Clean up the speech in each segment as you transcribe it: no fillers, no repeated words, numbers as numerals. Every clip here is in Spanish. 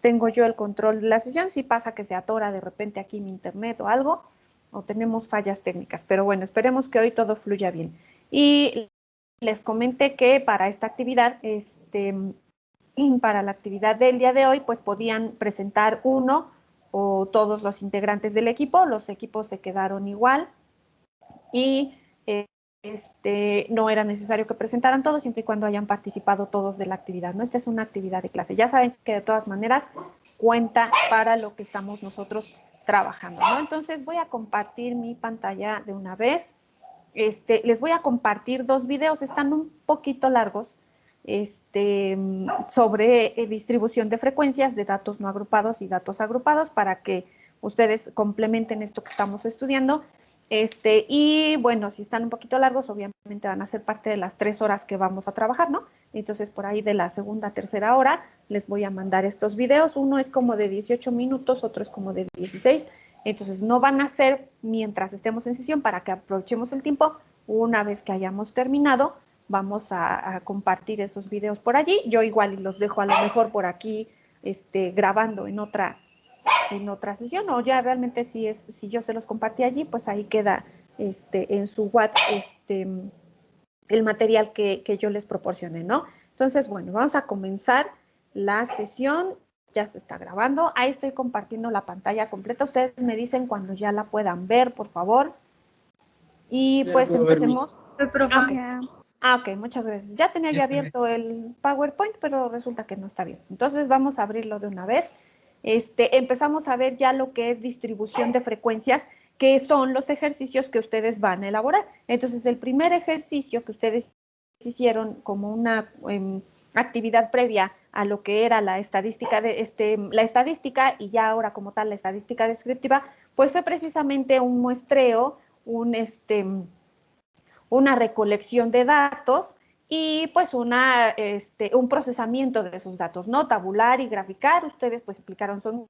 tengo yo el control de la sesión. Si pasa que se atora de repente aquí mi internet o algo, o tenemos fallas técnicas, pero bueno, esperemos que hoy todo fluya bien. Y les comenté que para esta actividad, para la actividad del día de hoy, pues podían presentar uno o todos los integrantes del equipo. Los equipos se quedaron igual y no era necesario que presentaran todos, siempre y cuando hayan participado todos de la actividad, ¿no? Esta es una actividad de clase. Ya saben que de todas maneras cuenta para lo que estamos nosotros trabajando, ¿no? Entonces voy a compartir mi pantalla de una vez. Les voy a compartir dos videos, están un poquito largos, sobre distribución de frecuencias de datos no agrupados y datos agrupados para que ustedes complementen esto que estamos estudiando. Y bueno, si están un poquito largos, obviamente van a ser parte de las 3 horas que vamos a trabajar, ¿no? Entonces, por ahí de la segunda, tercera hora, les voy a mandar estos videos. Uno es como de 18 minutos, otro es como de 16. Entonces, no van a ser mientras estemos en sesión para que aprovechemos el tiempo. Una vez que hayamos terminado, vamos a compartir esos videos por allí. Yo igual y los dejo a lo mejor por aquí grabando en otra sesión, o ya realmente si yo se los compartí allí, pues ahí queda en su WhatsApp el material que yo les proporcioné, ¿no? Entonces, bueno, vamos a comenzar la sesión. Ya se está grabando. Ahí estoy compartiendo la pantalla completa. Ustedes me dicen cuando ya la puedan ver, por favor. Y Ya pues puedo ver, empecemos. Okay. Ok, muchas gracias. Ya tenía yo abierto el PowerPoint, pero resulta que no está abierto. Entonces vamos a abrirlo de una vez. Empezamos a ver ya lo que es distribución de frecuencias, que son los ejercicios que ustedes van a elaborar. Entonces, el primer ejercicio que ustedes hicieron como una actividad previa a lo que era la estadística y ya ahora como tal la estadística descriptiva, pues fue precisamente un muestreo, una recolección de datos y pues un procesamiento de esos datos, ¿no? Tabular y graficar. Ustedes pues aplicaron son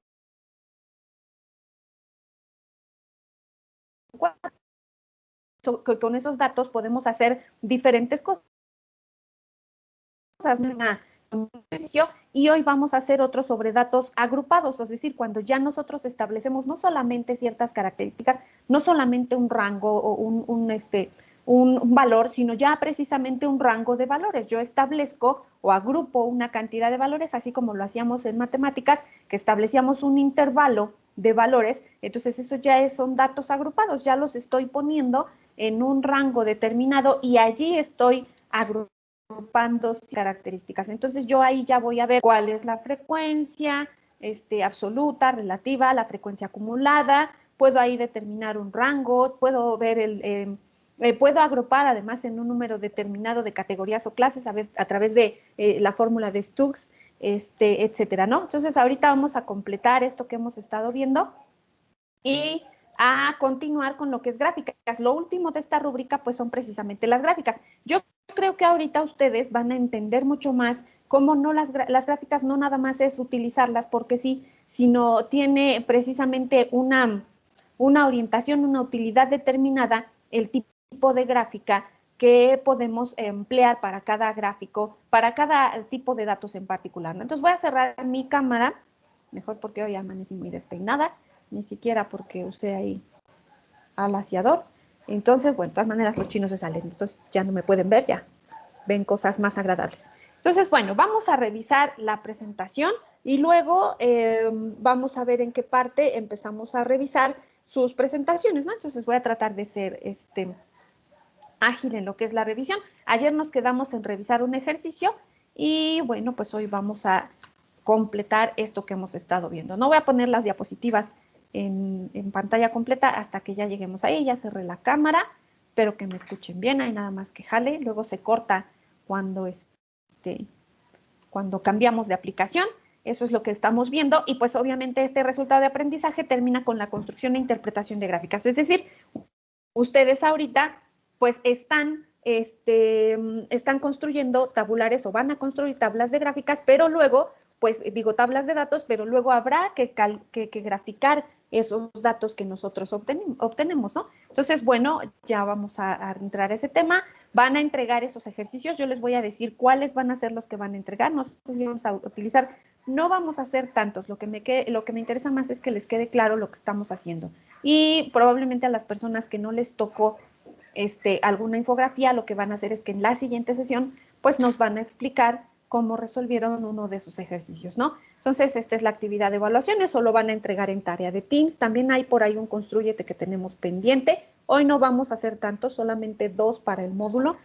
con esos datos podemos hacer diferentes cosas. Y hoy vamos a hacer otro sobre datos agrupados, es decir, cuando ya nosotros establecemos no solamente ciertas características, no solamente un rango o un valor, sino ya precisamente un rango de valores. Yo establezco o agrupo una cantidad de valores, así como lo hacíamos en matemáticas, que establecíamos un intervalo de valores. Entonces, eso ya son datos agrupados, ya los estoy poniendo en un rango determinado y allí estoy agrupando características. Entonces, yo ahí ya voy a ver cuál es la frecuencia absoluta, relativa, la frecuencia acumulada. Puedo ahí determinar un rango, puedo ver puedo agrupar además en un número determinado de categorías o clases a través de la fórmula de Stokes, etcétera, ¿no? Entonces, ahorita vamos a completar esto que hemos estado viendo y a continuar con lo que es gráficas. Lo último de esta rúbrica, pues, son precisamente las gráficas. Yo creo que ahorita ustedes van a entender mucho más cómo no las gráficas no nada más es utilizarlas porque sí, sino tiene precisamente una orientación, una utilidad determinada, el tipo de gráfica que podemos emplear para cada gráfico, para cada tipo de datos en particular, ¿no? Entonces voy a cerrar mi cámara, mejor porque hoy amanecí muy despeinada, ni siquiera porque usé ahí al aseador. Entonces, bueno, de todas maneras los chinos se salen, estos ya no me pueden ver, ya ven cosas más agradables. Entonces, bueno, vamos a revisar la presentación y luego vamos a ver en qué parte empezamos a revisar sus presentaciones, ¿no? Entonces voy a tratar de ser ágil en lo que es la revisión. Ayer nos quedamos en revisar un ejercicio y bueno, pues hoy vamos a completar esto que hemos estado viendo. No voy a poner las diapositivas en pantalla completa hasta que ya lleguemos ahí. Ya cerré la cámara, espero que me escuchen bien, hay nada más que jale, luego se corta cuando cambiamos de aplicación. Eso es lo que estamos viendo y pues obviamente este resultado de aprendizaje termina con la construcción e interpretación de gráficas. Es decir, ustedes ahorita pues están construyendo tabulares o van a construir tablas de gráficas, pero luego, pues digo tablas de datos, pero luego habrá que graficar esos datos que nosotros obtenemos, ¿no? Entonces, bueno, ya vamos a entrar a ese tema. Van a entregar esos ejercicios, yo les voy a decir cuáles van a ser los que van a entregar, no sé si vamos a utilizar No vamos a hacer tantos, lo que me interesa más es que les quede claro lo que estamos haciendo. Y probablemente a las personas que no les tocó alguna infografía, lo que van a hacer es que en la siguiente sesión, pues nos van a explicar cómo resolvieron uno de sus ejercicios, ¿no? Entonces, esta es la actividad de evaluación, eso lo van a entregar en tarea de Teams. También hay por ahí un Constrúyete que tenemos pendiente. Hoy no vamos a hacer tantos, solamente 2 para el módulo.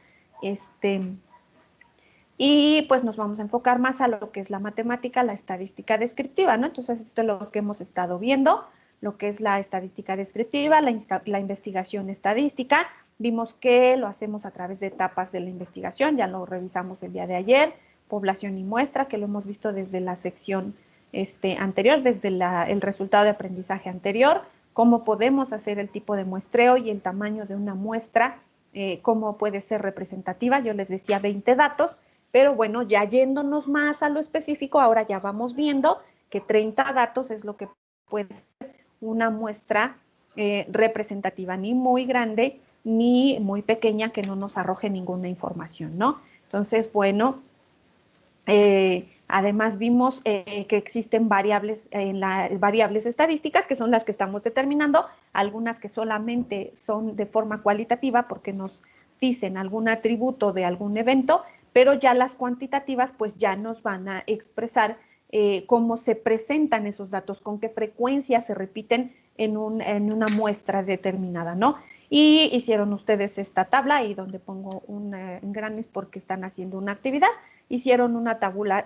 Y pues nos vamos a enfocar más a lo que es la matemática, la estadística descriptiva, ¿no? Entonces, esto es lo que hemos estado viendo, lo que es la estadística descriptiva, la investigación estadística. Vimos que lo hacemos a través de etapas de la investigación, ya lo revisamos el día de ayer, población y muestra, que lo hemos visto desde la sección anterior, desde el resultado de aprendizaje anterior, cómo podemos hacer el tipo de muestreo y el tamaño de una muestra, cómo puede ser representativa. Yo les decía 20 datos, pero bueno, ya yéndonos más a lo específico, ahora ya vamos viendo que 30 datos es lo que puede ser una muestra representativa, ni muy grande ni muy pequeña que no nos arroje ninguna información, ¿no? Entonces, bueno, además vimos que existen variables, variables estadísticas, que son las que estamos determinando, algunas que solamente son de forma cualitativa porque nos dicen algún atributo de algún evento, pero ya las cuantitativas pues ya nos van a expresar cómo se presentan esos datos, con qué frecuencia se repiten en una muestra determinada, ¿no? Y hicieron ustedes esta tabla y donde pongo un gran es porque están haciendo una actividad. Hicieron una tabula,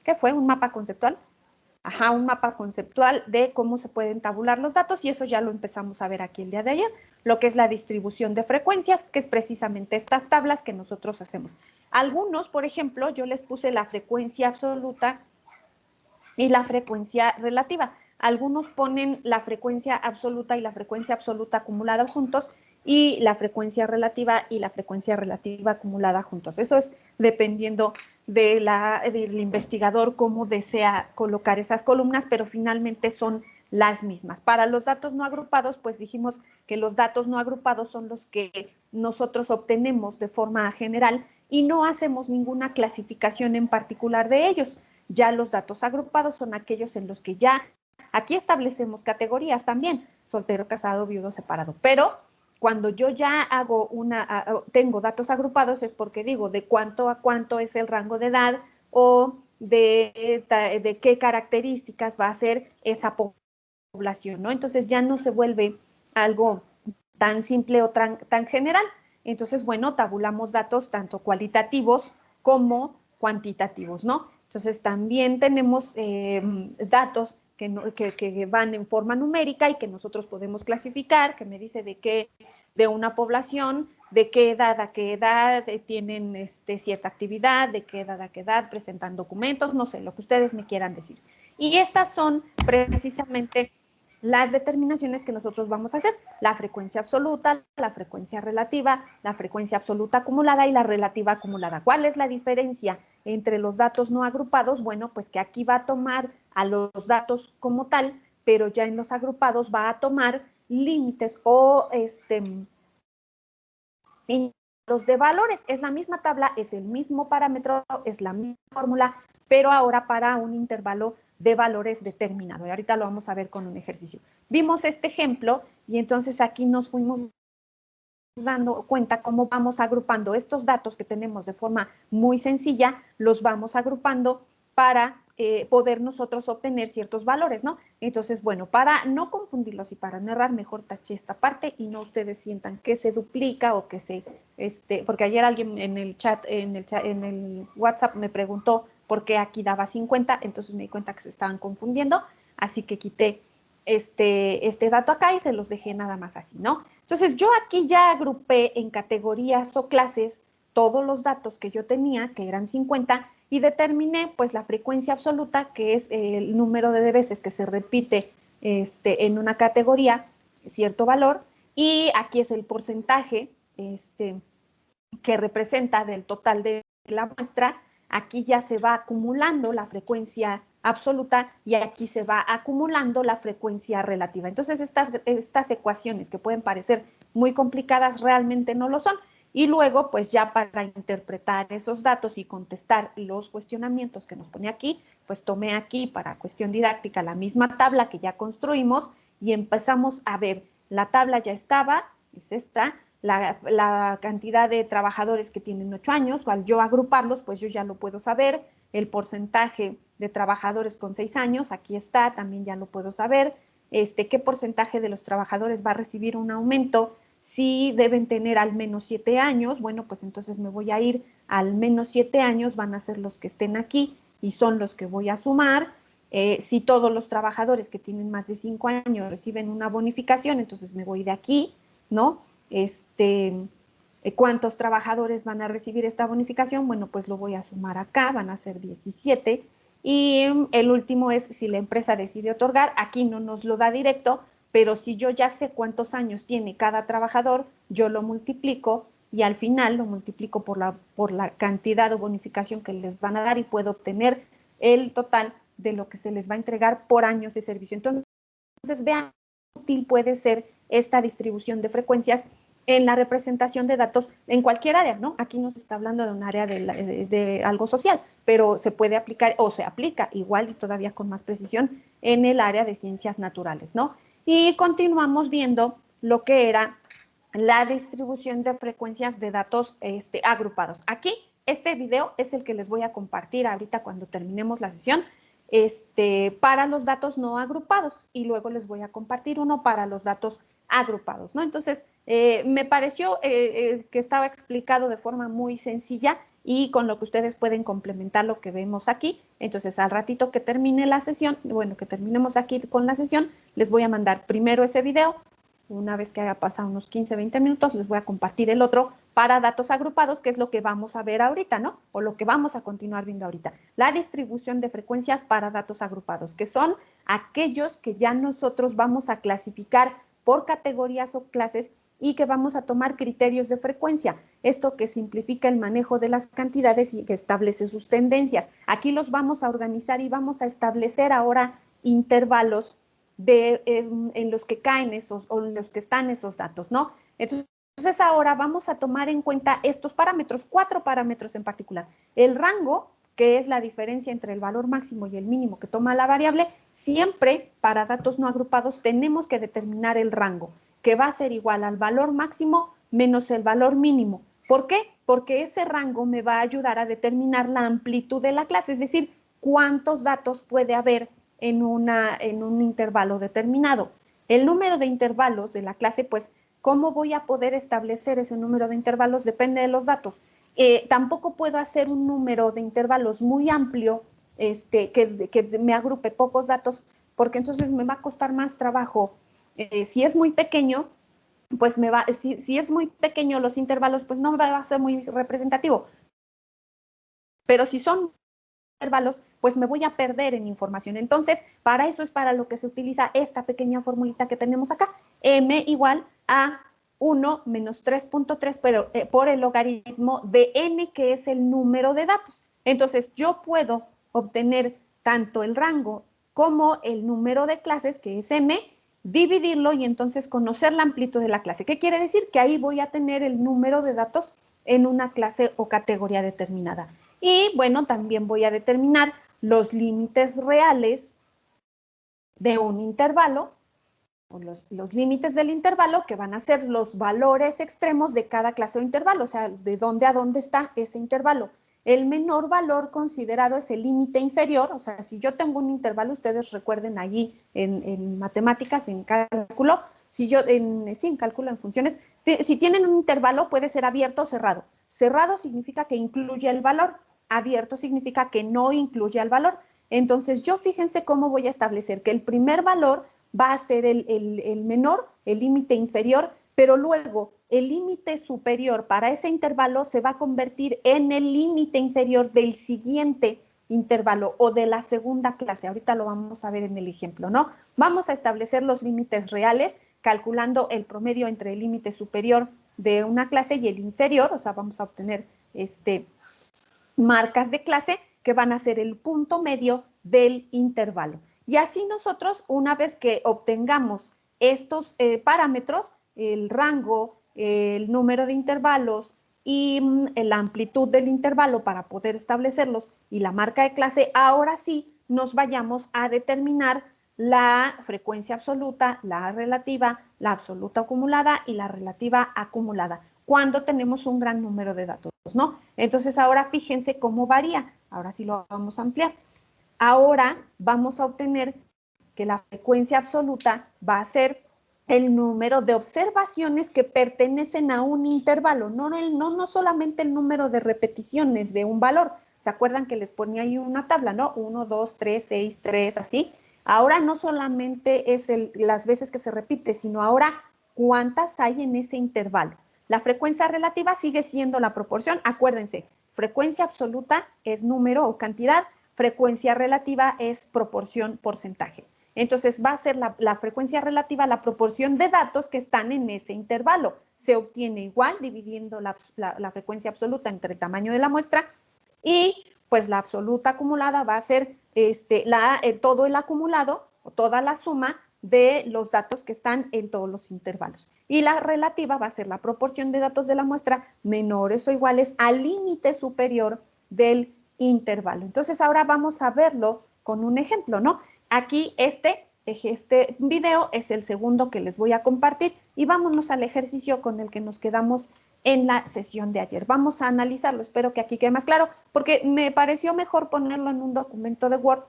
¿qué fue? Un mapa conceptual. Ajá, un mapa conceptual de cómo se pueden tabular los datos y eso ya lo empezamos a ver aquí el día de ayer, lo que es la distribución de frecuencias, que es precisamente estas tablas que nosotros hacemos. Algunos, por ejemplo, yo les puse la frecuencia absoluta y la frecuencia relativa. Algunos ponen la frecuencia absoluta y la frecuencia absoluta acumulada juntos y la frecuencia relativa y la frecuencia relativa acumulada juntos. Eso es dependiendo del investigador cómo desea colocar esas columnas, pero finalmente son las mismas. Para los datos no agrupados, pues dijimos que los datos no agrupados son los que nosotros obtenemos de forma general y no hacemos ninguna clasificación en particular de ellos. Ya los datos agrupados son aquellos en los que ya aquí establecemos categorías también, soltero, casado, viudo, separado, pero cuando yo ya tengo datos agrupados es porque digo de cuánto a cuánto es el rango de edad o de qué características va a ser esa población, ¿no? Entonces ya no se vuelve algo tan simple o tan general. Entonces, bueno, tabulamos datos tanto cualitativos como cuantitativos, ¿no? Entonces, también tenemos datos que van en forma numérica y que nosotros podemos clasificar, que me dice de una población, de qué edad a qué edad tienen cierta actividad, de qué edad a qué edad presentan documentos, no sé, lo que ustedes me quieran decir. Y estas son precisamente las determinaciones que nosotros vamos a hacer, la frecuencia absoluta, la frecuencia relativa, la frecuencia absoluta acumulada y la relativa acumulada. ¿Cuál es la diferencia entre los datos no agrupados? Bueno, pues que aquí va a tomar a los datos como tal, pero ya en los agrupados va a tomar límites o los de valores. Es la misma tabla, es el mismo parámetro, es la misma fórmula, pero ahora para un intervalo de valores determinado. Y ahorita lo vamos a ver con un ejercicio. Vimos este ejemplo y entonces aquí nos fuimos dando cuenta cómo vamos agrupando estos datos que tenemos de forma muy sencilla, los vamos agrupando para poder nosotros obtener ciertos valores, ¿no? Entonces, bueno, para no confundirlos y para no errar, mejor taché esta parte y no ustedes sientan que se duplica o que porque ayer alguien en el chat, en el WhatsApp me preguntó por qué aquí daba 50, entonces me di cuenta que se estaban confundiendo, así que quité este dato acá y se los dejé nada más así, ¿no? Entonces, yo aquí ya agrupé en categorías o clases todos los datos que yo tenía, que eran 50, y determiné pues la frecuencia absoluta, que es el número de veces que se repite en una categoría, cierto valor, y aquí es el porcentaje que representa del total de la muestra. Aquí ya se va acumulando la frecuencia absoluta y aquí se va acumulando la frecuencia relativa. Entonces, estas ecuaciones que pueden parecer muy complicadas realmente no lo son. Y luego, pues ya para interpretar esos datos y contestar los cuestionamientos que nos pone aquí, pues tomé aquí para cuestión didáctica la misma tabla que ya construimos y empezamos a ver, la tabla ya estaba, es esta, la cantidad de trabajadores que tienen 8 años, al yo agruparlos, pues yo ya lo puedo saber, el porcentaje de trabajadores con 6 años, aquí está, también ya lo puedo saber, qué porcentaje de los trabajadores va a recibir un aumento, si deben tener al menos 7 años, bueno, pues entonces me voy a ir al menos 7 años, van a ser los que estén aquí y son los que voy a sumar. Si todos los trabajadores que tienen más de 5 años reciben una bonificación, entonces me voy de aquí, ¿no? ¿Cuántos trabajadores van a recibir esta bonificación? Bueno, pues lo voy a sumar acá, van a ser 17. Y el último es si la empresa decide otorgar, aquí no nos lo da directo, pero si yo ya sé cuántos años tiene cada trabajador, yo lo multiplico y al final lo multiplico por la cantidad o bonificación que les van a dar y puedo obtener el total de lo que se les va a entregar por años de servicio. Entonces vean qué útil puede ser esta distribución de frecuencias en la representación de datos en cualquier área, ¿no? Aquí no se está hablando de un área de algo social, pero se puede aplicar o se aplica igual y todavía con más precisión en el área de ciencias naturales, ¿no? Y continuamos viendo lo que era la distribución de frecuencias de datos agrupados. Aquí, este video es el que les voy a compartir ahorita cuando terminemos la sesión, para los datos no agrupados y luego les voy a compartir uno para los datos agrupados, ¿no? Entonces, me pareció que estaba explicado de forma muy sencilla y con lo que ustedes pueden complementar lo que vemos aquí. Entonces, al ratito que termine la sesión, bueno, que terminemos aquí con la sesión, les voy a mandar primero ese video. Una vez que haya pasado unos 15, 20 minutos, les voy a compartir el otro para datos agrupados, que es lo que vamos a ver ahorita, ¿no? O lo que vamos a continuar viendo ahorita. La distribución de frecuencias para datos agrupados, que son aquellos que ya nosotros vamos a clasificar por categorías o clases y que vamos a tomar criterios de frecuencia. Esto que simplifica el manejo de las cantidades y que establece sus tendencias. Aquí los vamos a organizar y vamos a establecer ahora intervalos en los que caen esos o en los que están esos datos, ¿no? Entonces ahora vamos a tomar en cuenta estos parámetros, 4 parámetros en particular. El rango, que es la diferencia entre el valor máximo y el mínimo que toma la variable, siempre para datos no agrupados tenemos que determinar el rango, que va a ser igual al valor máximo menos el valor mínimo. ¿Por qué? Porque ese rango me va a ayudar a determinar la amplitud de la clase, es decir, cuántos datos puede haber en un intervalo determinado. El número de intervalos de la clase, pues, ¿cómo voy a poder establecer ese número de intervalos? Depende de los datos. Tampoco puedo hacer un número de intervalos muy amplio que me agrupe pocos datos, porque entonces me va a costar más trabajo. Si es muy pequeño, pues si es muy pequeño los intervalos, pues no va a ser muy representativo. Pero si son intervalos, pues me voy a perder en información. Entonces, para eso es para lo que se utiliza esta pequeña formulita que tenemos acá, m igual a 1 menos 3.3 pero, por el logaritmo de n, que es el número de datos. Entonces, yo puedo obtener tanto el rango como el número de clases, que es m, dividirlo y entonces conocer la amplitud de la clase. ¿Qué quiere decir? Que ahí voy a tener el número de datos en una clase o categoría determinada. Y bueno, también voy a determinar los límites reales de un intervalo, o los límites del intervalo, que van a ser los valores extremos de cada clase o intervalo, o sea, de dónde a dónde está ese intervalo. El menor valor considerado es el límite inferior, o sea, si yo tengo un intervalo, ustedes recuerden allí en matemáticas, en cálculo, en cálculo, en funciones, si tienen un intervalo puede ser abierto o cerrado. Cerrado significa que incluye el valor, abierto significa que no incluye el valor. Entonces, yo fíjense cómo voy a establecer que el primer valor va a ser el menor, el límite inferior, pero luego el límite superior para ese intervalo se va a convertir en el límite inferior del siguiente intervalo o de la segunda clase. Ahorita lo vamos a ver en el ejemplo, ¿no? Vamos a establecer los límites reales calculando el promedio entre el límite superior de una clase y el inferior, o sea, vamos a obtener marcas de clase que van a ser el punto medio del intervalo. Y así nosotros, una vez que obtengamos estos parámetros, el rango, el número de intervalos y la amplitud del intervalo para poder establecerlos y la marca de clase, ahora sí nos vayamos a determinar la frecuencia absoluta, la relativa, la absoluta acumulada y la relativa acumulada, cuando tenemos un gran número de datos, ¿no? Entonces ahora fíjense cómo varía, ahora sí lo vamos a ampliar. Ahora vamos a obtener que la frecuencia absoluta va a ser el número de observaciones que pertenecen a un intervalo, no solamente el número de repeticiones de un valor. ¿Se acuerdan que les ponía ahí una tabla, no? 1, 2, 3, 6, 3, así. Ahora no solamente es las veces que se repite, sino ahora cuántas hay en ese intervalo. La frecuencia relativa sigue siendo la proporción. Acuérdense, frecuencia absoluta es número o cantidad, frecuencia relativa es proporción, porcentaje. Entonces va a ser la frecuencia relativa la proporción de datos que están en ese intervalo. Se obtiene igual dividiendo la frecuencia absoluta entre el tamaño de la muestra y pues la absoluta acumulada va a ser todo el acumulado o toda la suma de los datos que están en todos los intervalos. Y la relativa va a ser la proporción de datos de la muestra menores o iguales al límite superior del intervalo. Entonces ahora vamos a verlo con un ejemplo, ¿no? Aquí este video es el segundo que les voy a compartir y vámonos al ejercicio con el que nos quedamos en la sesión de ayer. Vamos a analizarlo, espero que aquí quede más claro, porque me pareció mejor ponerlo en un documento de Word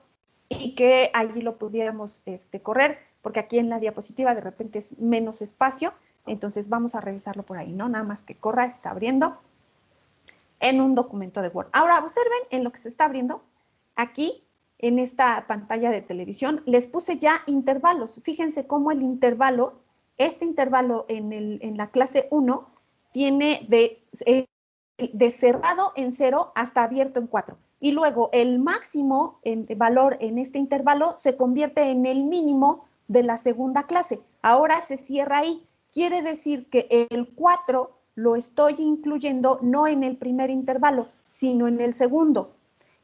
y que allí lo pudiéramos correr, porque aquí en la diapositiva de repente es menos espacio, entonces vamos a revisarlo por ahí, ¿no? Nada más que corra, está abriendo en un documento de Word. Ahora observen en lo que se está abriendo, aquí en esta pantalla de televisión, les puse ya intervalos. Fíjense cómo el intervalo, este intervalo en la clase 1, tiene de cerrado en 0 hasta abierto en 4. Y luego el máximo valor en este intervalo se convierte en el mínimo de la segunda clase. Ahora se cierra ahí. Quiere decir que el 4 lo estoy incluyendo no en el primer intervalo, sino en el segundo.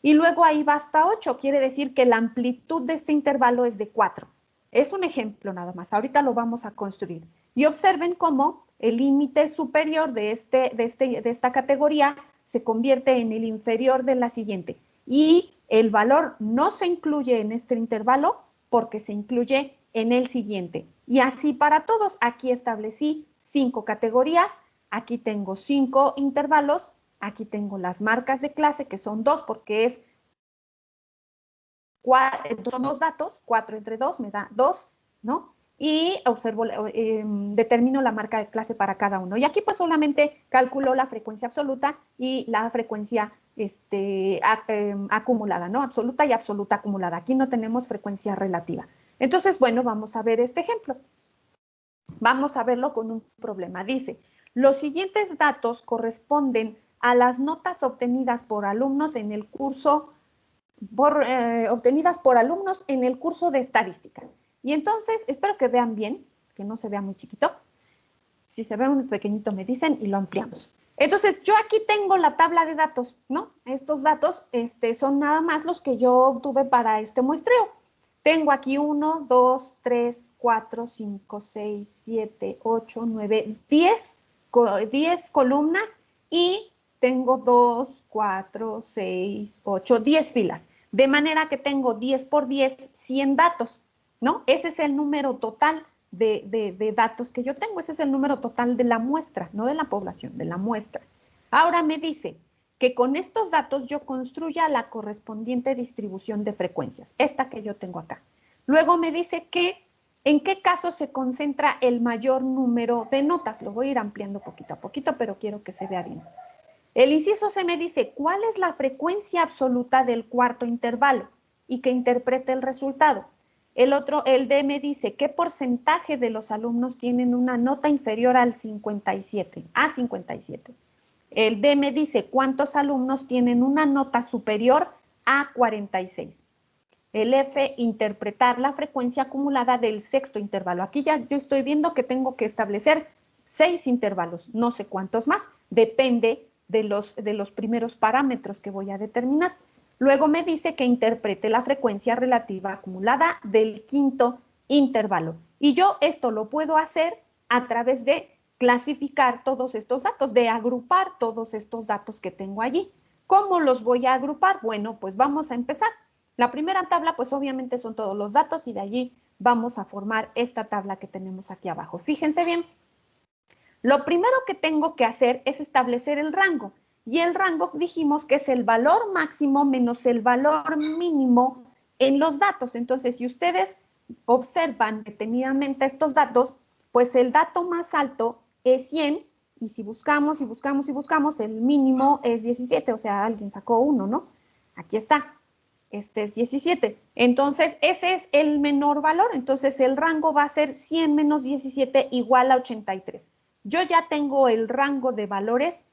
Y luego ahí va hasta 8, quiere decir que la amplitud de este intervalo es de 4. Es un ejemplo nada más, ahorita lo vamos a construir. Y observen cómo el límite superior de esta categoría se convierte en el inferior de la siguiente. Y el valor no se incluye en este intervalo porque se incluye en el siguiente. Y así para todos, aquí establecí 5 categorías, aquí tengo 5 intervalos, aquí tengo las marcas de clase, que son 2 porque son 2 datos, 4 entre 2 me da 2, ¿no? Y determino la marca de clase para cada uno. Y aquí pues solamente calculo la frecuencia absoluta y la frecuencia acumulada, ¿no? Absoluta y absoluta acumulada. Aquí no tenemos frecuencia relativa. Entonces, bueno, vamos a ver este ejemplo. Vamos a verlo con un problema. Dice, los siguientes datos corresponden a las notas obtenidas por alumnos en el curso, obtenidas por alumnos en el curso de estadística. Y entonces, espero que vean bien, que no se vea muy chiquito. Si se ve muy pequeñito me dicen y lo ampliamos. Entonces, yo aquí tengo la tabla de datos, ¿no? Estos datos son nada más los que yo obtuve para este muestreo. Tengo aquí 1, 2, 3, 4, 5, 6, 7, 8, 9, 10 columnas y tengo 2, 4, 6, 8, 10 filas. De manera que tengo 10 por 10, 100 datos, ¿no? Ese es el número total de datos que yo tengo. Ese es el número total de la muestra, no de la población, de la muestra. Ahora me dice que con estos datos yo construya la correspondiente distribución de frecuencias, esta que yo tengo acá. Luego me dice que en qué caso se concentra el mayor número de notas. Lo voy a ir ampliando poquito a poquito, pero quiero que se vea bien. El inciso C me dice cuál es la frecuencia absoluta del cuarto intervalo y que interprete el resultado. El D me dice qué porcentaje de los alumnos tienen una nota inferior al 57, a 57. El D me dice cuántos alumnos tienen una nota superior a 46. El F, interpretar la frecuencia acumulada del sexto intervalo. Aquí ya yo estoy viendo que tengo que establecer 6 intervalos, no sé cuántos más, depende de los primeros parámetros que voy a determinar. Luego me dice que interprete la frecuencia relativa acumulada del quinto intervalo. Y yo esto lo puedo hacer a través de clasificar todos estos datos, de agrupar todos estos datos que tengo allí. ¿Cómo los voy a agrupar? Bueno, pues vamos a empezar. La primera tabla, pues obviamente son todos los datos y de allí vamos a formar esta tabla que tenemos aquí abajo. Fíjense bien. Lo primero que tengo que hacer es establecer el rango. Y el rango dijimos que es el valor máximo menos el valor mínimo en los datos. Entonces, si ustedes observan detenidamente estos datos, pues el dato más alto es 100 y si buscamos y buscamos y buscamos, el mínimo es 17, o sea, alguien sacó 1, ¿no? Aquí está, este es 17. Entonces, ese es el menor valor. Entonces, el rango va a ser 100 menos 17 igual a 83. Yo ya tengo el rango de valores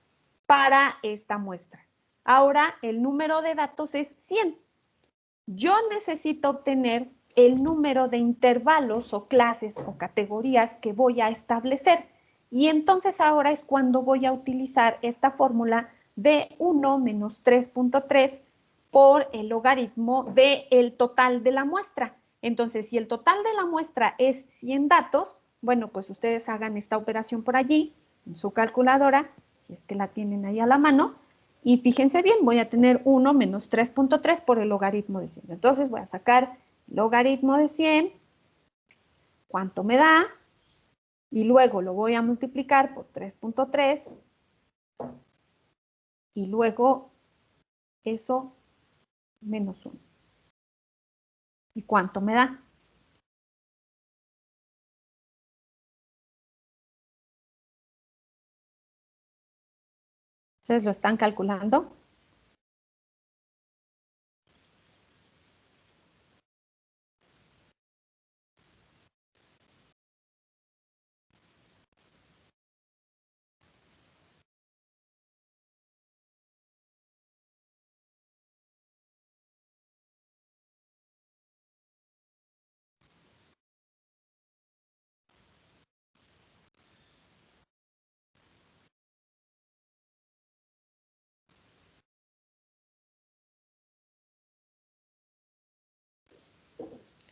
para esta muestra. Ahora, el número de datos es 100. Yo necesito obtener el número de intervalos o clases o categorías que voy a establecer. Y entonces ahora es cuando voy a utilizar esta fórmula de 1 menos 3.3 por el logaritmo del total de la muestra. Entonces, si el total de la muestra es 100 datos, bueno, pues ustedes hagan esta operación por allí, en su calculadora, si es que la tienen ahí a la mano, y fíjense bien, voy a tener 1 menos 3.3 por el logaritmo de 100. Entonces voy a sacar el logaritmo de 100, ¿cuánto me da? Y luego lo voy a multiplicar por 3.3 y luego eso menos 1. ¿Y cuánto me da? ¿Ustedes lo están calculando?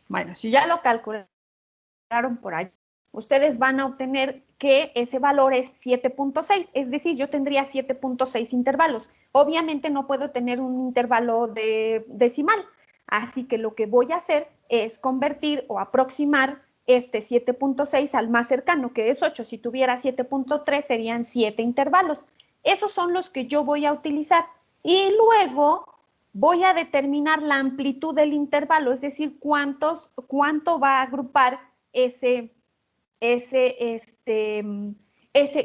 Bueno, si ya lo calcularon por ahí, ustedes van a obtener que ese valor es 7.6, es decir, yo tendría 7.6 intervalos. Obviamente no puedo tener un intervalo decimal, así que lo que voy a hacer es convertir o aproximar este 7.6 al más cercano, que es 8. Si tuviera 7.3 serían 7 intervalos. Esos son los que yo voy a utilizar. Y luego voy a determinar la amplitud del intervalo, es decir, cuánto va a agrupar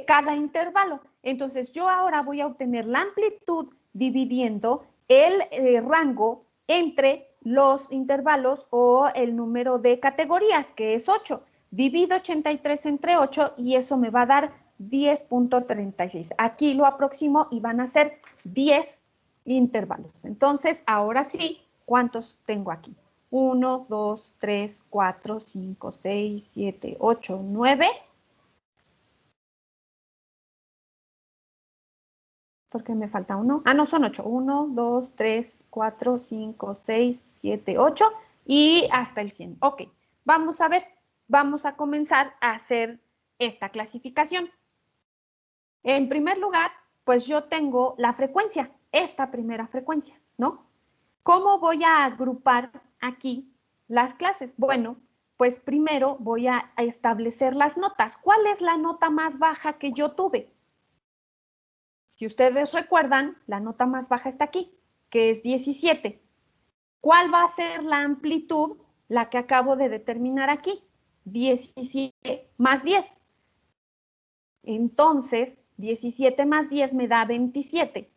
cada intervalo. Entonces, yo ahora voy a obtener la amplitud dividiendo el rango entre los intervalos o el número de categorías, que es 8. Divido 83 entre 8 y eso me va a dar 10.36. Aquí lo aproximo y van a ser 10 intervalos. Entonces, ahora sí, ¿cuántos tengo aquí? 1, 2, 3, 4, 5, 6, 7, 8, 9. ¿Por qué me falta uno? Ah, no, son 8. 1, 2, 3, 4, 5, 6, 7, 8 y hasta el 100. Ok, vamos a ver, vamos a comenzar a hacer esta clasificación. En primer lugar, pues yo tengo la frecuencia, esta primera frecuencia, ¿no? ¿Cómo voy a agrupar aquí las clases? Bueno, pues primero voy a establecer las notas. ¿Cuál es la nota más baja que yo tuve? Si ustedes recuerdan, la nota más baja está aquí, que es 17. ¿Cuál va a ser la amplitud? La que acabo de determinar aquí, 17 más 10. Entonces, 17 más 10 me da 27.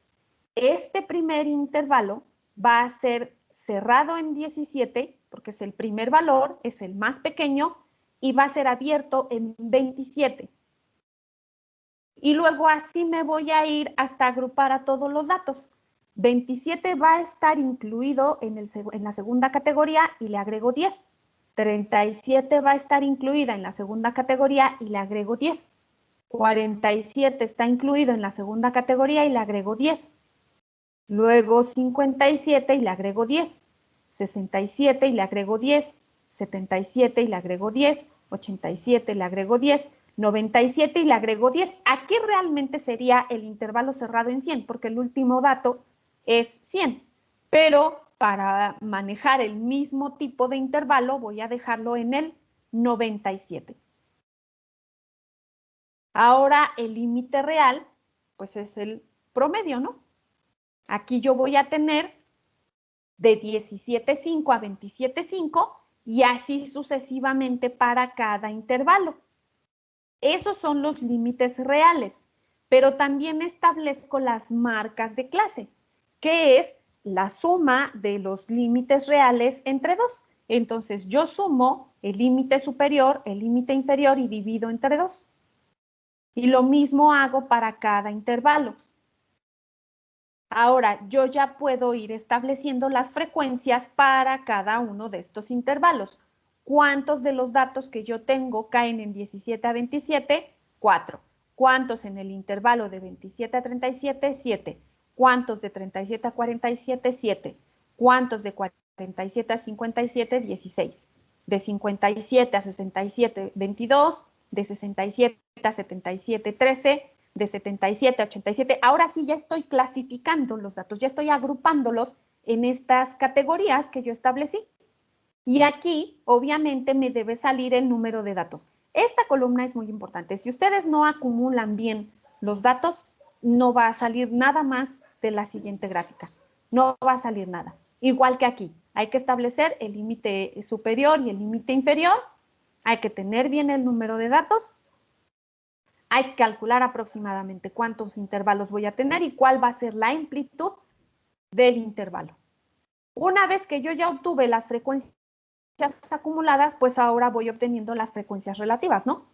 Este primer intervalo va a ser cerrado en 17, porque es el primer valor, es el más pequeño, y va a ser abierto en 27. Y luego así me voy a ir hasta agrupar a todos los datos. 27 va a estar incluido en la segunda categoría y le agrego 10. 37 va a estar incluida en la segunda categoría y le agrego 10. 47 está incluido en la segunda categoría y le agrego 10. Luego 57 y le agrego 10. 67 y le agrego 10. 77 y le agrego 10. 87 y le agrego 10. 97 y le agrego 10. Aquí realmente sería el intervalo cerrado en 100, porque el último dato es 100. Pero para manejar el mismo tipo de intervalo, voy a dejarlo en el 97. Ahora el límite real, pues es el promedio, ¿no? Aquí yo voy a tener de 17.5 a 27.5 y así sucesivamente para cada intervalo. Esos son los límites reales, pero también establezco las marcas de clase, que es la suma de los límites reales entre dos. Entonces, yo sumo el límite superior, el límite inferior y divido entre 2. Y lo mismo hago para cada intervalo. Ahora, yo ya puedo ir estableciendo las frecuencias para cada uno de estos intervalos. ¿Cuántos de los datos que yo tengo caen en 17 a 27? 4. ¿Cuántos en el intervalo de 27 a 37? 7. ¿Cuántos de 37 a 47? 7. ¿Cuántos de 47 a 57? 16. De 57 a 67, 22. De 67 a 77, 13. De 77 a 87. Ahora sí ya estoy clasificando los datos, ya estoy agrupándolos en estas categorías que yo establecí. Y aquí, obviamente, me debe salir el número de datos. Esta columna es muy importante. Si ustedes no acumulan bien los datos, no va a salir nada más de la siguiente gráfica. No va a salir nada. Igual que aquí, hay que establecer el límite superior y el límite inferior. Hay que tener bien el número de datos. Hay que calcular aproximadamente cuántos intervalos voy a tener y cuál va a ser la amplitud del intervalo. Una vez que yo ya obtuve las frecuencias acumuladas, pues ahora voy obteniendo las frecuencias relativas, ¿no?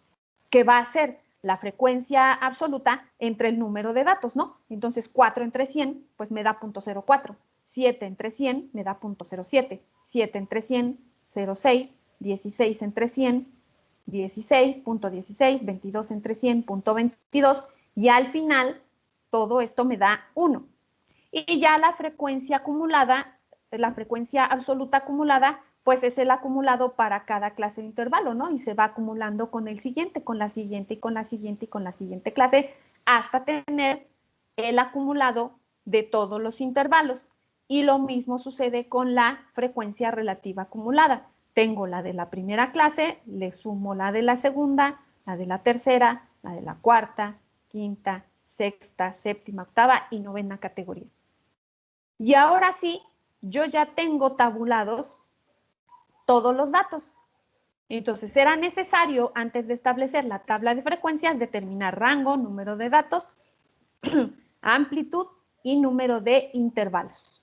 Que va a ser la frecuencia absoluta entre el número de datos, ¿no? Entonces, 4 entre 100, pues me da 0.04. 7 entre 100 me da 0.07. 7 entre 100, 0.6. 16 entre 100, 16.16, 22 entre 100.22 y al final todo esto me da 1. Y ya la frecuencia acumulada, la frecuencia absoluta acumulada, pues es el acumulado para cada clase de intervalo, ¿no? Y se va acumulando con el siguiente, con la siguiente y con la siguiente y con la siguiente clase hasta tener el acumulado de todos los intervalos. Y lo mismo sucede con la frecuencia relativa acumulada. Tengo la de la primera clase, le sumo la de la segunda, la de la tercera, la de la cuarta, quinta, sexta, séptima, octava y novena categoría. Y ahora sí, yo ya tengo tabulados todos los datos. Entonces, será necesario, antes de establecer la tabla de frecuencias, determinar rango, número de datos, amplitud y número de intervalos.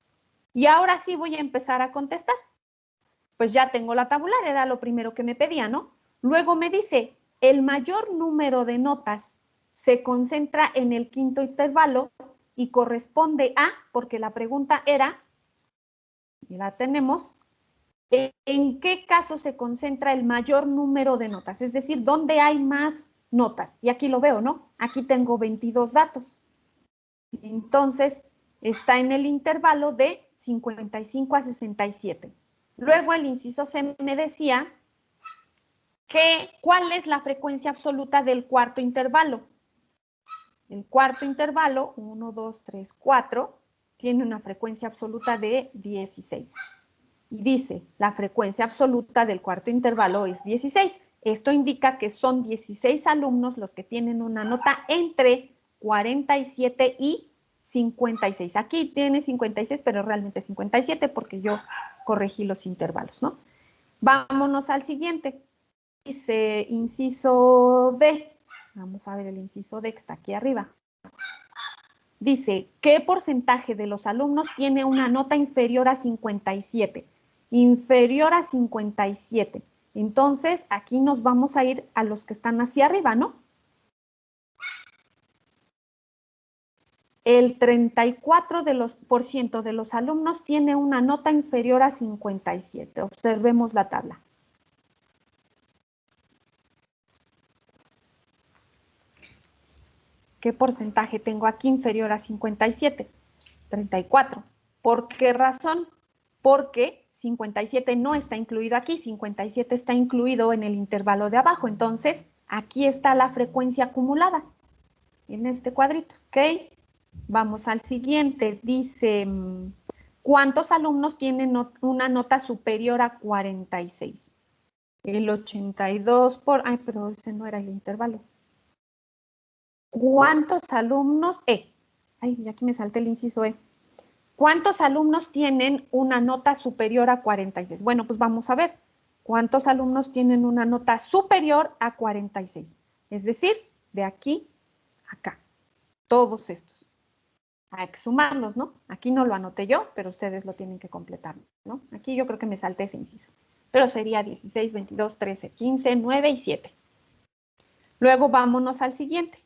Y ahora sí voy a empezar a contestar. Pues ya tengo la tabular, era lo primero que me pedía, ¿no? Luego me dice, el mayor número de notas se concentra en el quinto intervalo y corresponde a, porque la pregunta era, y la tenemos, ¿en qué caso se concentra el mayor número de notas? Es decir, ¿dónde hay más notas? Y aquí lo veo, ¿no? Aquí tengo 22 datos. Entonces, está en el intervalo de 55 a 67. Luego el inciso C me decía que ¿cuál es la frecuencia absoluta del cuarto intervalo? El cuarto intervalo, 1, 2, 3, 4, tiene una frecuencia absoluta de 16. Y dice, la frecuencia absoluta del cuarto intervalo es 16. Esto indica que son 16 alumnos los que tienen una nota entre 47 y 56. Aquí tiene 56, pero realmente 57 porque yo corregí los intervalos, ¿no? Vámonos al siguiente. Dice inciso D. Vamos a ver el inciso D que está aquí arriba. Dice, ¿qué porcentaje de los alumnos tiene una nota inferior a 57? Inferior a 57. Entonces, aquí nos vamos a ir a los que están hacia arriba, ¿no? El 34% de los alumnos tiene una nota inferior a 57. Observemos la tabla. ¿Qué porcentaje tengo aquí inferior a 57? 34. ¿Por qué razón? Porque 57 no está incluido aquí, 57 está incluido en el intervalo de abajo. Entonces, aquí está la frecuencia acumulada en este cuadrito, ¿ok? Vamos al siguiente. Dice, ¿cuántos alumnos tienen una nota superior a 46? El 82 por... Ay, pero ese no era el intervalo. ¿Cuántos alumnos? Ay, aquí me salté el inciso E. ¿Cuántos alumnos tienen una nota superior a 46? Bueno, pues vamos a ver. ¿Cuántos alumnos tienen una nota superior a 46? Es decir, de aquí a acá. Todos estos. Hay que sumarlos, ¿no? Aquí no lo anoté yo, pero ustedes lo tienen que completar, ¿no? Aquí yo creo que me salté ese inciso. Pero sería 16, 22, 13, 15, 9 y 7. Luego vámonos al siguiente.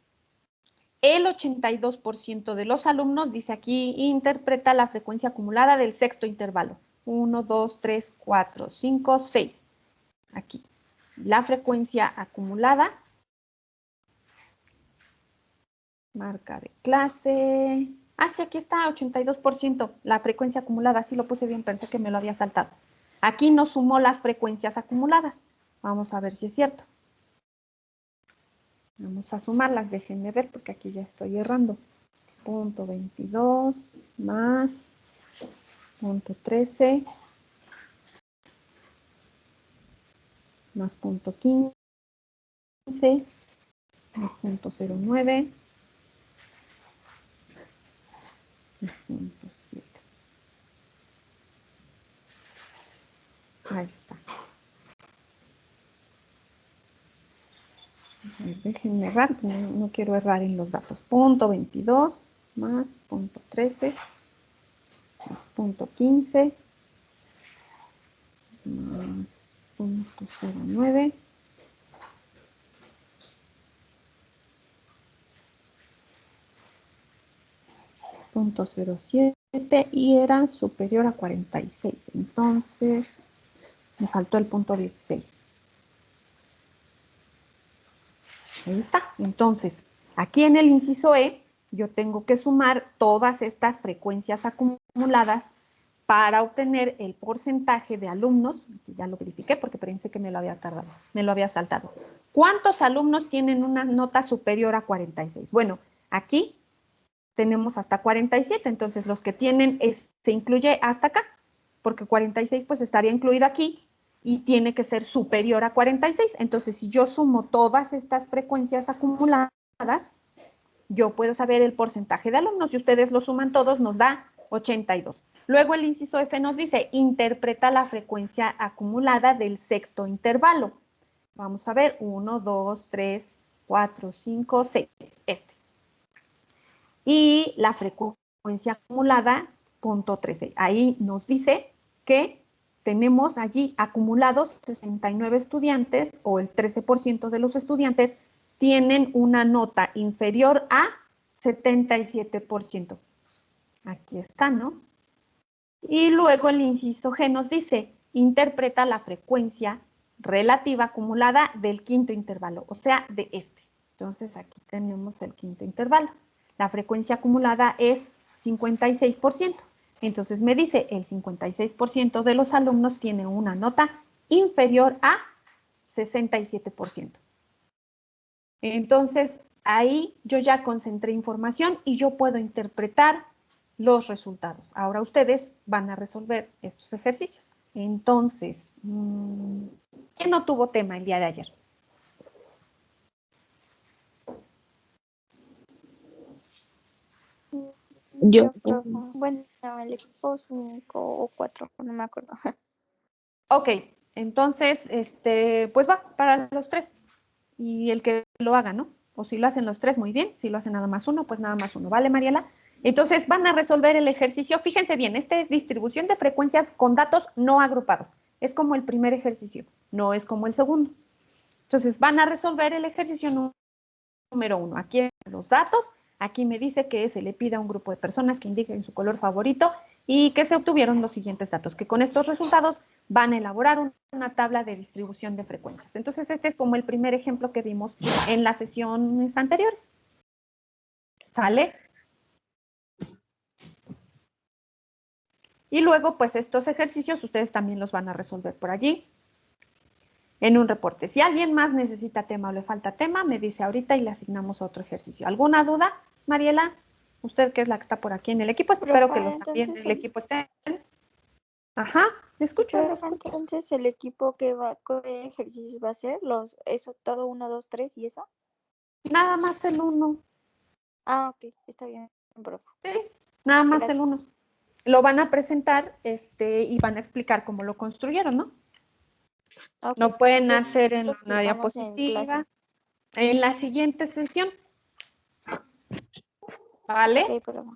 El 82% de los alumnos, dice aquí, interpreta la frecuencia acumulada del sexto intervalo. 1, 2, 3, 4, 5, 6. Aquí. La frecuencia acumulada. Marca de clase. Ah, sí, aquí está, 82%. La frecuencia acumulada. Sí lo puse bien, pensé que me lo había saltado. Aquí nos sumó las frecuencias acumuladas. Vamos a ver si es cierto. Vamos a sumarlas, déjenme ver porque aquí ya estoy errando. Punto 22 más punto 13 más punto 15 más punto 09 más punto 7. Ahí está. A ver, déjenme errar, no quiero errar en los datos. Punto 22 más punto 13 más punto 15 más punto 09 punto 07 y era superior a 46. Entonces, me faltó el punto 16. Ahí está. Entonces, aquí en el inciso E, yo tengo que sumar todas estas frecuencias acumuladas para obtener el porcentaje de alumnos, que ya lo verifiqué porque pensé que me lo había saltado. ¿Cuántos alumnos tienen una nota superior a 46? Bueno, aquí tenemos hasta 47, entonces los que tienen se incluye hasta acá, porque 46 pues estaría incluido aquí y tiene que ser superior a 46. Entonces, si yo sumo todas estas frecuencias acumuladas, yo puedo saber el porcentaje de alumnos. Si ustedes lo suman todos, nos da 82. Luego el inciso F nos dice, interpreta la frecuencia acumulada del sexto intervalo. Vamos a ver, 1, 2, 3, 4, 5, 6, este. Y la frecuencia acumulada, punto 13. Ahí nos dice que tenemos allí acumulados 69 estudiantes, o el 13% de los estudiantes tienen una nota inferior a 77%. Aquí está, ¿no? Y luego el inciso G nos dice, interpreta la frecuencia relativa acumulada del quinto intervalo, o sea, de este. Entonces, aquí tenemos el quinto intervalo. La frecuencia acumulada es 56%. Entonces, me dice, el 56% de los alumnos tiene una nota inferior a 67%. Entonces, ahí yo ya concentré información y yo puedo interpretar los resultados. Ahora ustedes van a resolver estos ejercicios. Entonces, ¿quién no tuvo tema el día de ayer? Yo. Bueno, el equipo 5 o 4, no me acuerdo. Ok, entonces, pues va para los 3. Y el que lo haga, ¿no? O si lo hacen los 3, muy bien. Si lo hacen nada más uno, pues nada más uno. ¿Vale, Mariela? Entonces, van a resolver el ejercicio. Fíjense bien, este es distribución de frecuencias con datos no agrupados. Es como el primer ejercicio, no es como el segundo. Entonces, van a resolver el ejercicio número 1. Aquí los datos. Aquí me dice que se le pide a un grupo de personas que indiquen su color favorito y que se obtuvieron los siguientes datos, que con estos resultados van a elaborar una tabla de distribución de frecuencias. Entonces, este es como el primer ejemplo que vimos en las sesiones anteriores. ¿Sale? Y luego, pues estos ejercicios ustedes también los van a resolver por allí. en un reporte. Si alguien más necesita tema o le falta tema, me dice ahorita y le asignamos otro ejercicio. ¿Alguna duda, Mariela? Usted que es la que está por aquí en el equipo, espero que los también del equipo estén. Ajá, le escucho, le Profe, escucho. entonces el equipo que va, ¿qué ejercicios va a hacer? Eso todo, 1, 2, 3 y eso. Nada más el uno. Ah, ok, está bien, profe. Sí, nada más el Gracias. uno. Lo van a presentar, y van a explicar cómo lo construyeron, ¿no? Ok, Lo pueden entonces hacer en lo una explicamos en clase. diapositiva, en la siguiente sesión, Ok, ¿vale? profe.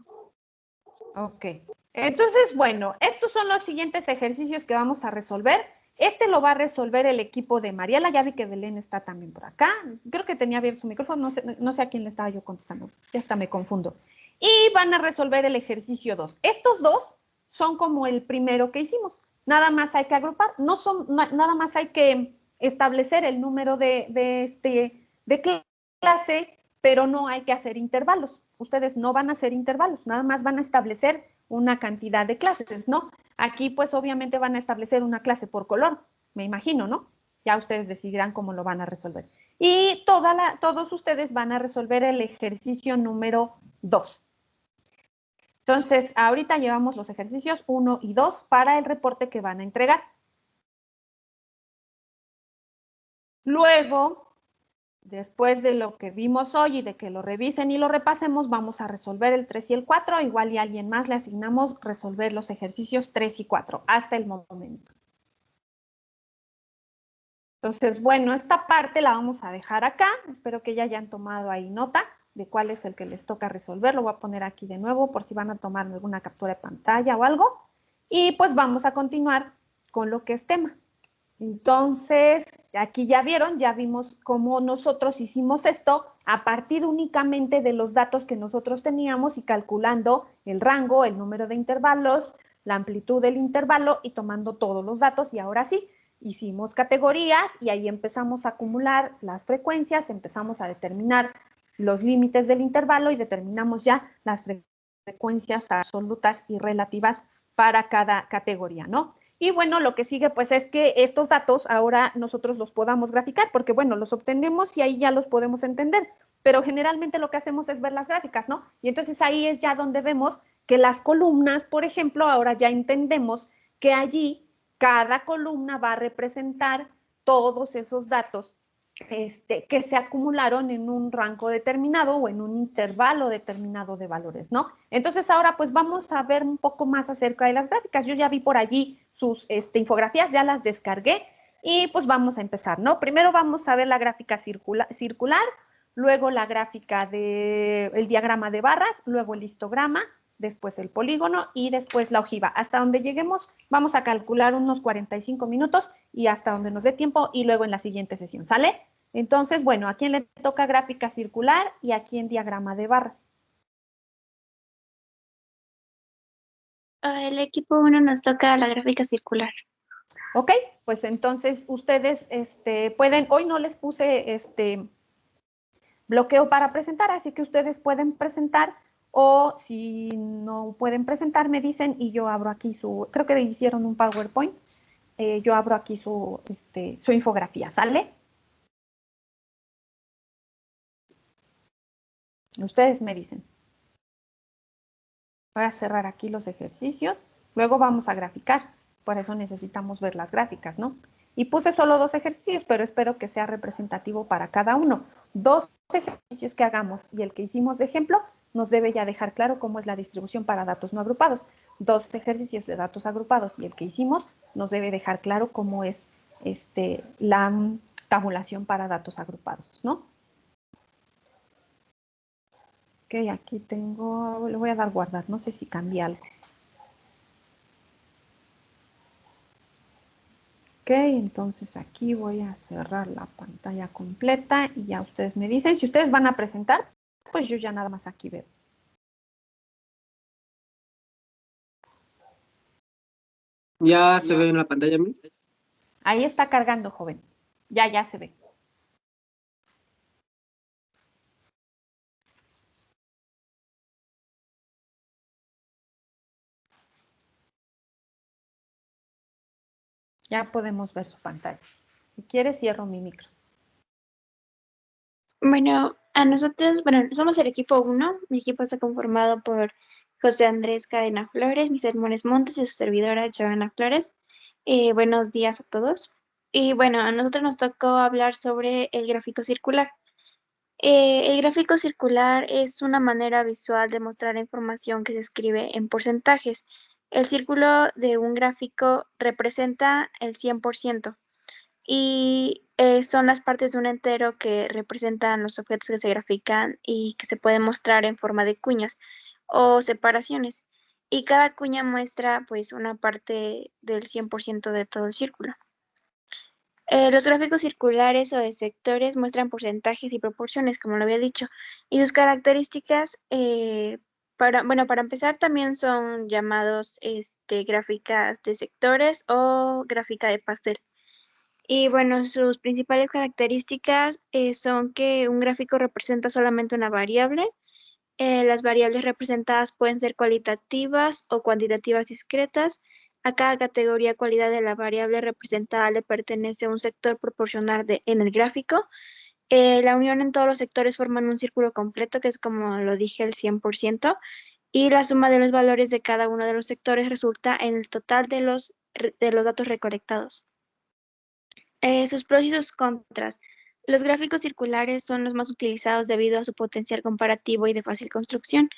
Ok. Entonces, bueno, estos son los siguientes ejercicios que vamos a resolver. Este lo va a resolver el equipo de Mariela. Ya vi que Belén está también por acá. Creo que tenía abierto su micrófono. No sé a quién le estaba yo contestando. Ya hasta me confundo. Y van a resolver el ejercicio 2. Estos dos son como el primero que hicimos. Nada más hay que agrupar. Nada más hay que establecer el número de clase, pero no hay que hacer intervalos. Ustedes no van a hacer intervalos, nada más van a establecer una cantidad de clases, ¿no? Aquí pues obviamente van a establecer una clase por color, me imagino, ¿no? Ya ustedes decidirán cómo lo van a resolver. Y todos ustedes van a resolver el ejercicio número 2. Entonces, ahorita llevamos los ejercicios 1 y 2 para el reporte que van a entregar. Luego, después de lo que vimos hoy y de que lo revisen y lo repasemos, vamos a resolver el 3 y el 4. Igual y a alguien más le asignamos resolver los ejercicios 3 y 4 hasta el momento. Entonces, bueno, esta parte la vamos a dejar acá. Espero que ya hayan tomado ahí nota de cuál es el que les toca resolver. Lo voy a poner aquí de nuevo por si van a tomar alguna captura de pantalla o algo. Y pues vamos a continuar con lo que es tema. Entonces, aquí ya vieron, ya vimos cómo nosotros hicimos esto a partir únicamente de los datos que nosotros teníamos y calculando el rango, el número de intervalos, la amplitud del intervalo y tomando todos los datos. Y ahora sí, hicimos categorías y ahí empezamos a acumular las frecuencias, empezamos a determinar los límites del intervalo y determinamos ya las frecuencias absolutas y relativas para cada categoría, ¿no? Y bueno, lo que sigue pues es que estos datos ahora nosotros los podamos graficar, porque bueno, los obtenemos y ahí ya los podemos entender, pero generalmente lo que hacemos es ver las gráficas, ¿no? Y entonces ahí es ya donde vemos que las columnas, por ejemplo, ahora ya entendemos que allí cada columna va a representar todos esos datos que se acumularon en un rango determinado o en un intervalo determinado de valores, ¿no? Entonces ahora pues vamos a ver un poco más acerca de las gráficas. Yo ya vi por allí sus infografías, ya las descargué y pues vamos a empezar, ¿no? Primero vamos a ver la gráfica circular, luego la gráfica del diagrama de barras, luego el histograma, después el polígono y después la ojiva. Hasta donde lleguemos vamos a calcular unos 45 minutos y hasta donde nos dé tiempo y luego en la siguiente sesión, ¿sale? Entonces, bueno, ¿a quién le toca gráfica circular y a quién diagrama de barras? El equipo 1 nos toca la gráfica circular. Ok, pues entonces ustedes pueden, hoy no les puse bloqueo para presentar, así que ustedes pueden presentar o si no pueden presentar me dicen y yo abro aquí creo que hicieron un PowerPoint, yo abro aquí su infografía, ¿sale? Ustedes me dicen. Voy a cerrar aquí los ejercicios, luego vamos a graficar, por eso necesitamos ver las gráficas, ¿no? Y puse solo 2 ejercicios, pero espero que sea representativo para cada uno. 2 ejercicios que hagamos y el que hicimos de ejemplo nos debe ya dejar claro cómo es la distribución para datos no agrupados. 2 ejercicios de datos agrupados y el que hicimos nos debe dejar claro cómo es la tabulación para datos agrupados, ¿no? Ok, aquí tengo, le voy a dar guardar, no sé si cambié algo. Ok, entonces aquí voy a cerrar la pantalla completa y ya ustedes me dicen, si ustedes van a presentar, pues yo ya nada más aquí veo. Ya se ve en la pantalla, Miss. Ahí está cargando, joven. Ya se ve. Ya podemos ver su pantalla. Si quieres, cierro mi micro. Bueno, a nosotros, bueno, somos el equipo 1. Mi equipo está conformado por José Andrés Cadena Flores, mis hermanos Montes y su servidora Joana Flores. Buenos días a todos. Y bueno, a nosotros nos tocó hablar sobre el gráfico circular. El gráfico circular es una manera visual de mostrar la información que se escribe en porcentajes. El círculo de un gráfico representa el 100% y son las partes de un entero que representan los objetos que se grafican y que se pueden mostrar en forma de cuñas o separaciones. Y cada cuña muestra pues una parte del 100% de todo el círculo. Los gráficos circulares o de sectores muestran porcentajes y proporciones, como lo había dicho, y sus características, para empezar, también son llamados gráficas de sectores o gráfica de pastel. Y bueno, sus principales características son que un gráfico representa solamente una variable. Las variables representadas pueden ser cualitativas o cuantitativas discretas. A cada categoría cualidad de la variable representada le pertenece un sector proporcional en el gráfico. La unión en todos los sectores forman un círculo completo, que es como lo dije, el 100%, y la suma de los valores de cada uno de los sectores resulta en el total de los datos recolectados. Sus pros y sus contras. Los gráficos circulares son los más utilizados debido a su potencial comparativo y de fácil construcción,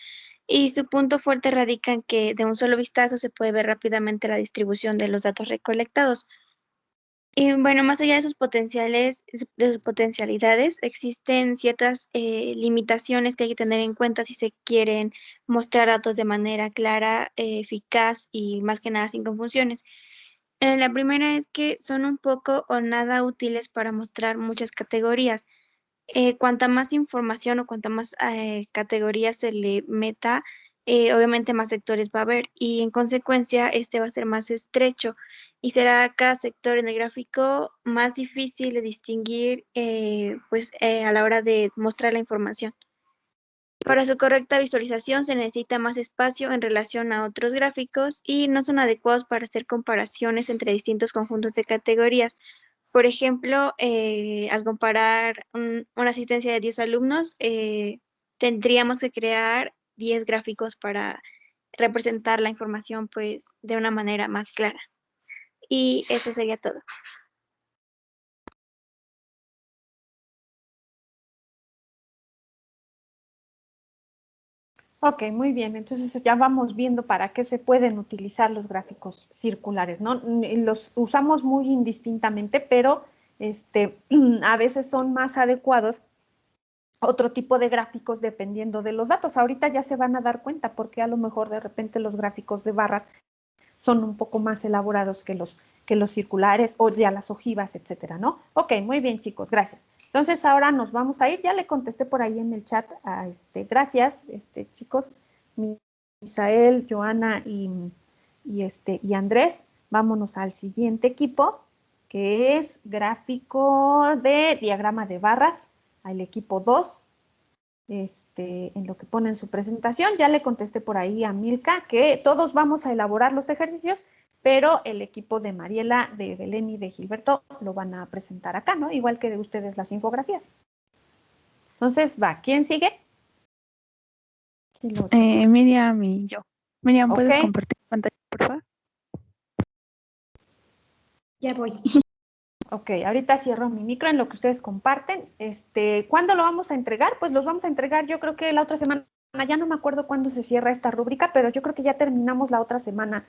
y su punto fuerte radica en que de un solo vistazo se puede ver rápidamente la distribución de los datos recolectados. Y bueno, más allá de sus de sus potencialidades, existen ciertas limitaciones que hay que tener en cuenta si se quieren mostrar datos de manera clara, eficaz y más que nada sin confusiones. La primera es que son un poco o nada útiles para mostrar muchas categorías. Cuanta más información o cuanta más categorías se le meta, obviamente más sectores va a haber y en consecuencia este va a ser más estrecho y será cada sector en el gráfico más difícil de distinguir a la hora de mostrar la información. Para su correcta visualización se necesita más espacio en relación a otros gráficos y no son adecuados para hacer comparaciones entre distintos conjuntos de categorías. Por ejemplo, al comparar una asistencia de 10 alumnos, tendríamos que crear 10 gráficos para representar la información pues de una manera más clara. Y eso sería todo. Ok, muy bien. Entonces ya vamos viendo para qué se pueden utilizar los gráficos circulares, ¿no? Los usamos muy indistintamente, pero a veces son más adecuados otro tipo de gráficos dependiendo de los datos. Ahorita ya se van a dar cuenta porque a lo mejor de repente los gráficos de barras son un poco más elaborados que los circulares o ya las ojivas, etcétera, ¿no? Ok, muy bien, chicos, gracias. Entonces ahora nos vamos a ir, ya le contesté por ahí en el chat a gracias, chicos, Misael, Joana y Andrés. Vámonos al siguiente equipo, que es gráfico de diagrama de barras, al equipo 2. En lo que pone en su presentación. Ya le contesté por ahí a Milka que todos vamos a elaborar los ejercicios, pero el equipo de Mariela, de Belén y de Gilberto lo van a presentar acá, ¿no? Igual que de ustedes las infografías. Entonces, va, ¿quién sigue? Miriam y yo. Miriam, ¿puedes Ok. compartir pantalla, por favor? Ya voy. Ok, ahorita cierro mi micro en lo que ustedes comparten. ¿Cuándo lo vamos a entregar? Pues los vamos a entregar, yo creo que la otra semana, ya no me acuerdo cuándo se cierra esta rúbrica, pero yo creo que ya terminamos la otra semana,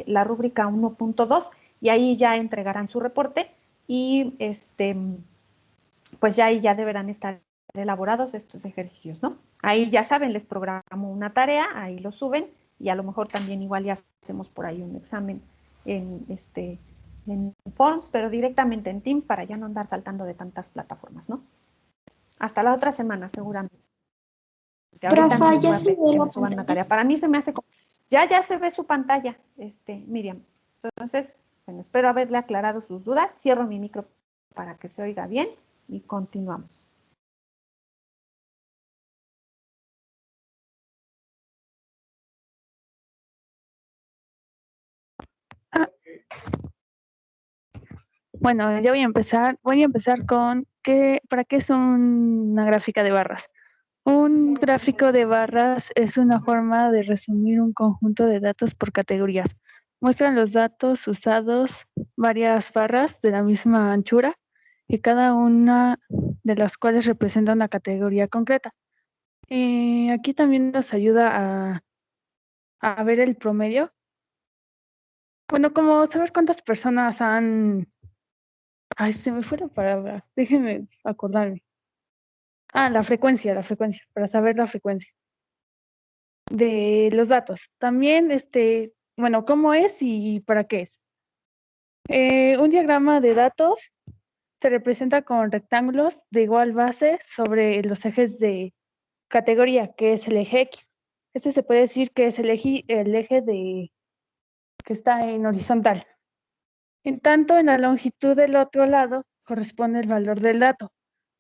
la rúbrica 1.2 y ahí ya entregarán su reporte y pues ya ahí ya deberán estar elaborados estos ejercicios, ¿no? Ahí ya saben, les programo una tarea, ahí lo suben y a lo mejor también igual ya hacemos por ahí un examen en Forms, pero directamente en Teams para ya no andar saltando de tantas plataformas, ¿no? Hasta la otra semana, seguramente. Ahorita no Profa, les voy ¿ya a se pedir ve que la me suban una pantalla? tarea. Para mí se me hace como... Ya se ve su pantalla, Miriam. Entonces, bueno, espero haberle aclarado sus dudas. Cierro mi micro para que se oiga bien y continuamos. Bueno, yo voy a empezar con ¿para qué es una gráfica de barras? Un gráfico de barras es una forma de resumir un conjunto de datos por categorías. Muestran los datos usados, varias barras de la misma anchura y cada una de las cuales representa una categoría concreta. Aquí también nos ayuda a ver el promedio. Bueno, como saber cuántas personas han... Ay, se me fue la palabra. Déjenme acordarme. La frecuencia, para saber la frecuencia de los datos. También, bueno, cómo es y para qué es. Un diagrama de datos se representa con rectángulos de igual base sobre los ejes de categoría, que es el eje X. Este se puede decir que es el eje que está en horizontal. En tanto, en la longitud del otro lado corresponde el valor del dato,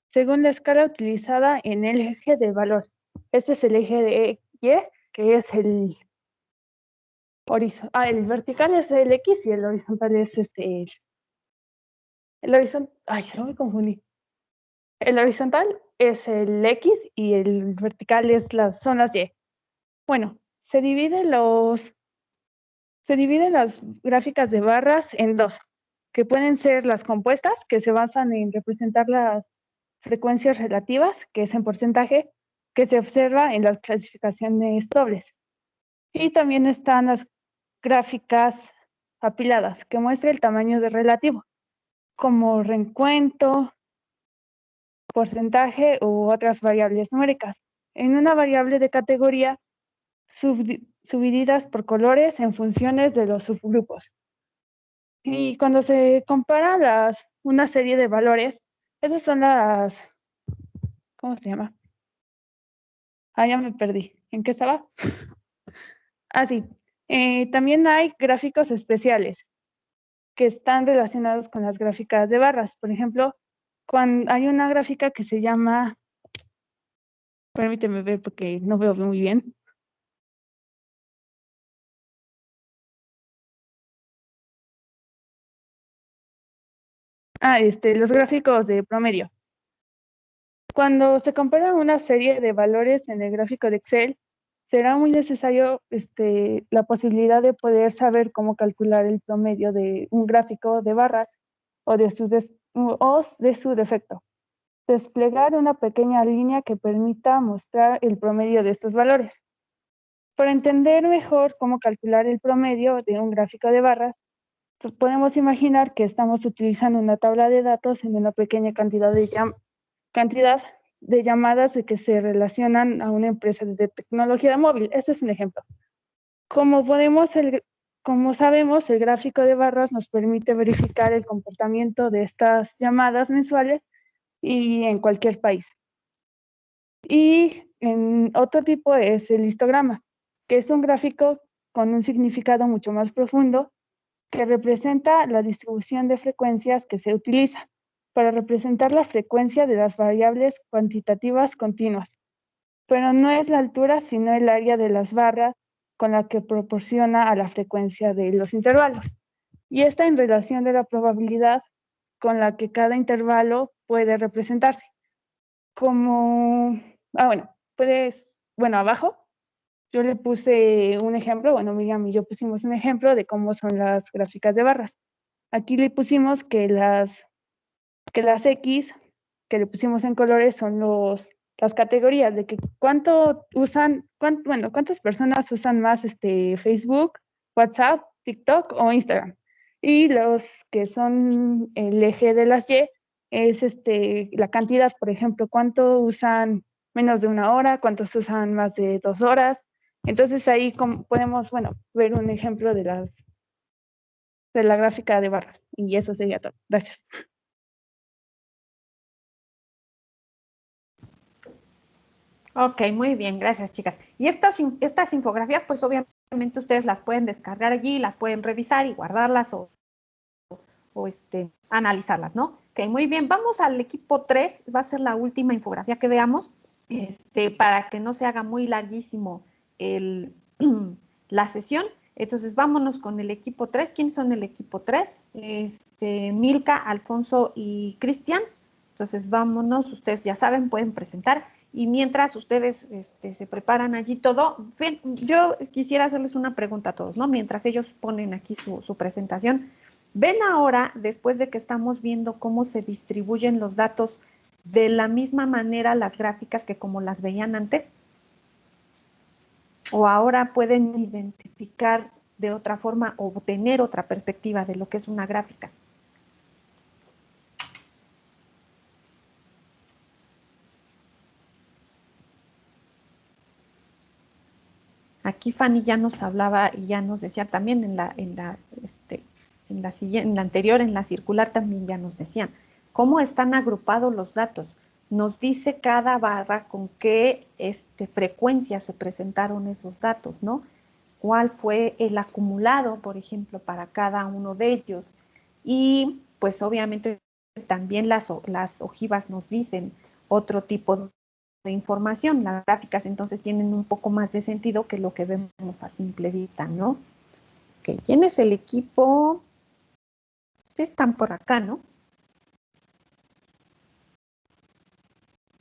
según la escala utilizada en el eje de valor. Este es el eje de Y, que es el el vertical es el X y el horizontal es el horizontal. Ay, no me confundí. El horizontal es el X y el vertical son las Y. Bueno, se dividen las gráficas de barras en dos, que pueden ser las compuestas, que se basan en representar las frecuencias relativas, que es en porcentaje, que se observa en las clasificaciones dobles. Y también están las gráficas apiladas, que muestra el tamaño de relativo, como recuento, porcentaje u otras variables numéricas. En una variable de categoría, subdivididas por colores en funciones de los subgrupos. Y cuando se compara una serie de valores, esas son ¿cómo se llama? Ya me perdí. ¿En qué estaba? Sí. También hay gráficos especiales que están relacionados con las gráficas de barras. Por ejemplo, cuando hay una gráfica que se llama, permíteme ver porque no veo muy bien. Los gráficos de promedio. Cuando se compara una serie de valores en el gráfico de Excel, será muy necesario la posibilidad de poder saber cómo calcular el promedio de un gráfico de barras o de su defecto. Desplegar una pequeña línea que permita mostrar el promedio de estos valores. Para entender mejor cómo calcular el promedio de un gráfico de barras, pues podemos imaginar que estamos utilizando una tabla de datos en una pequeña cantidad de llamadas que se relacionan a una empresa de tecnología móvil. Este es un ejemplo. Como sabemos, el gráfico de barras nos permite verificar el comportamiento de estas llamadas mensuales y en cualquier país. Y en otro tipo es el histograma, que es un gráfico con un significado mucho más profundo que representa la distribución de frecuencias que se utiliza para representar la frecuencia de las variables cuantitativas continuas. Pero no es la altura, sino el área de las barras con la que proporciona a la frecuencia de los intervalos. Y está en relación de la probabilidad con la que cada intervalo puede representarse. Abajo yo le puse un ejemplo, Miriam y yo pusimos un ejemplo de cómo son las gráficas de barras. Aquí le pusimos que las X que le pusimos en colores son las categorías de que cuántas personas usan más Facebook, WhatsApp, TikTok o Instagram. Y los que son el eje de las Y es la cantidad, por ejemplo, cuánto usan menos de una hora, cuántos usan más de 2 horas. Entonces ahí podemos, ver un ejemplo de la gráfica de barras. Y eso sería todo. Gracias. Ok, muy bien, gracias, chicas. Y estas infografías, pues obviamente ustedes las pueden descargar allí, las pueden revisar y guardarlas o analizarlas, ¿no? Ok, muy bien. Vamos al equipo 3, va a ser la última infografía que veamos, para que no se haga muy larguísimo la sesión. Entonces, vámonos con el equipo 3. ¿Quiénes son el equipo 3? Milka, Alfonso y Cristian. Entonces, vámonos. Ustedes ya saben, pueden presentar. Y mientras ustedes se preparan allí todo, bien, yo quisiera hacerles una pregunta a todos, ¿no? Mientras ellos ponen aquí su presentación. ¿Ven ahora, después de que estamos viendo cómo se distribuyen los datos de la misma manera las gráficas que como las veían antes? ¿O ahora pueden identificar de otra forma o tener otra perspectiva de lo que es una gráfica? Aquí Fanny ya nos hablaba y ya nos decía también en la anterior, en la circular también ya nos decían cómo están agrupados los datos. Nos dice cada barra con qué frecuencia se presentaron esos datos, ¿no? Cuál fue el acumulado, por ejemplo, para cada uno de ellos. Y pues obviamente también las ojivas nos dicen otro tipo de información. Las gráficas entonces tienen un poco más de sentido que lo que vemos a simple vista, ¿no? Okay. ¿Quién es el equipo? Sí están por acá, ¿no?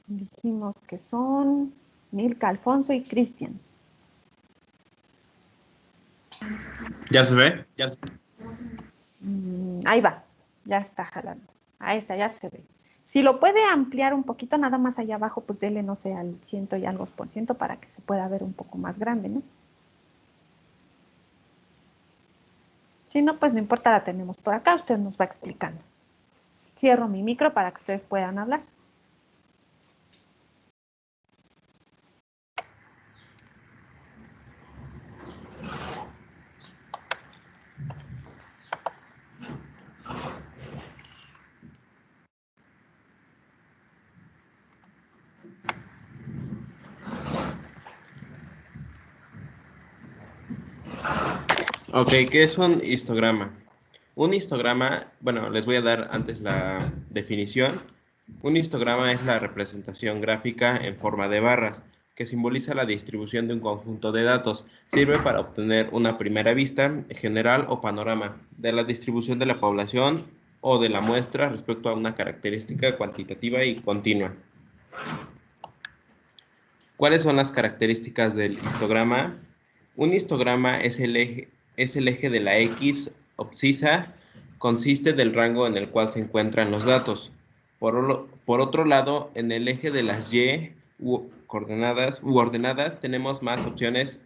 Dijimos que son Milka, Alfonso y Cristian. ¿Ya se ve? Ahí va, ya está jalando. Ahí está, ya se ve. Si lo puede ampliar un poquito, nada más allá abajo, pues dele, no sé, al 100 y algo por ciento para que se pueda ver un poco más grande, ¿no? Si no, pues no importa, la tenemos por acá, usted nos va explicando. Cierro mi micro para que ustedes puedan hablar. Ok, ¿qué es un histograma? Un histograma, bueno, les voy a dar antes la definición. Un histograma es la representación gráfica en forma de barras, que simboliza la distribución de un conjunto de datos. Sirve para obtener una primera vista general o panorama de la distribución de la población o de la muestra respecto a una característica cuantitativa y continua. ¿Cuáles son las características del histograma? Un histograma es el eje de la X abscisa, consiste del rango en el cual se encuentran los datos. Por otro lado, en el eje de las Y ordenadas tenemos más opciones.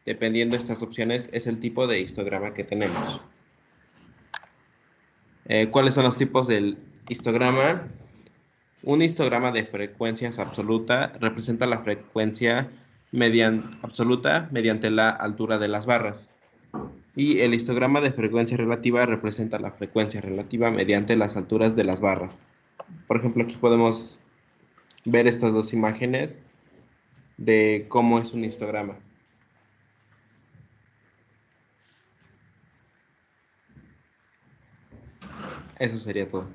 Dependiendo de estas opciones, es el tipo de histograma que tenemos. ¿Cuáles son los tipos del histograma? Un histograma de frecuencias absoluta representa la frecuencia absoluta mediante la altura de las barras. Y el histograma de frecuencia relativa representa la frecuencia relativa mediante las alturas de las barras. Por ejemplo, aquí podemos ver estas dos imágenes de cómo es un histograma. Eso sería todo.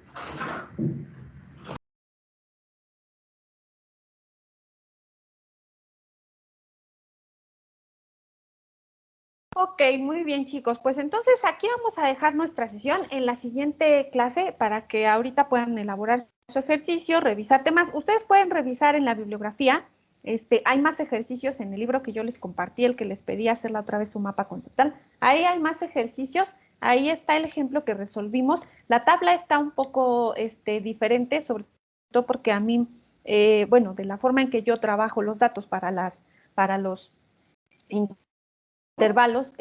Ok, muy bien, chicos. Pues entonces aquí vamos a dejar nuestra sesión. En la siguiente clase, para que ahorita puedan elaborar su ejercicio, revisar temas. Ustedes pueden revisar en la bibliografía. Hay más ejercicios en el libro que yo les compartí, el que les pedí hacer la otra vez su mapa conceptual. Ahí hay más ejercicios. Ahí está el ejemplo que resolvimos. La tabla está un poco diferente, sobre todo porque a mí, bueno, de la forma en que yo trabajo los datos para los intervalos,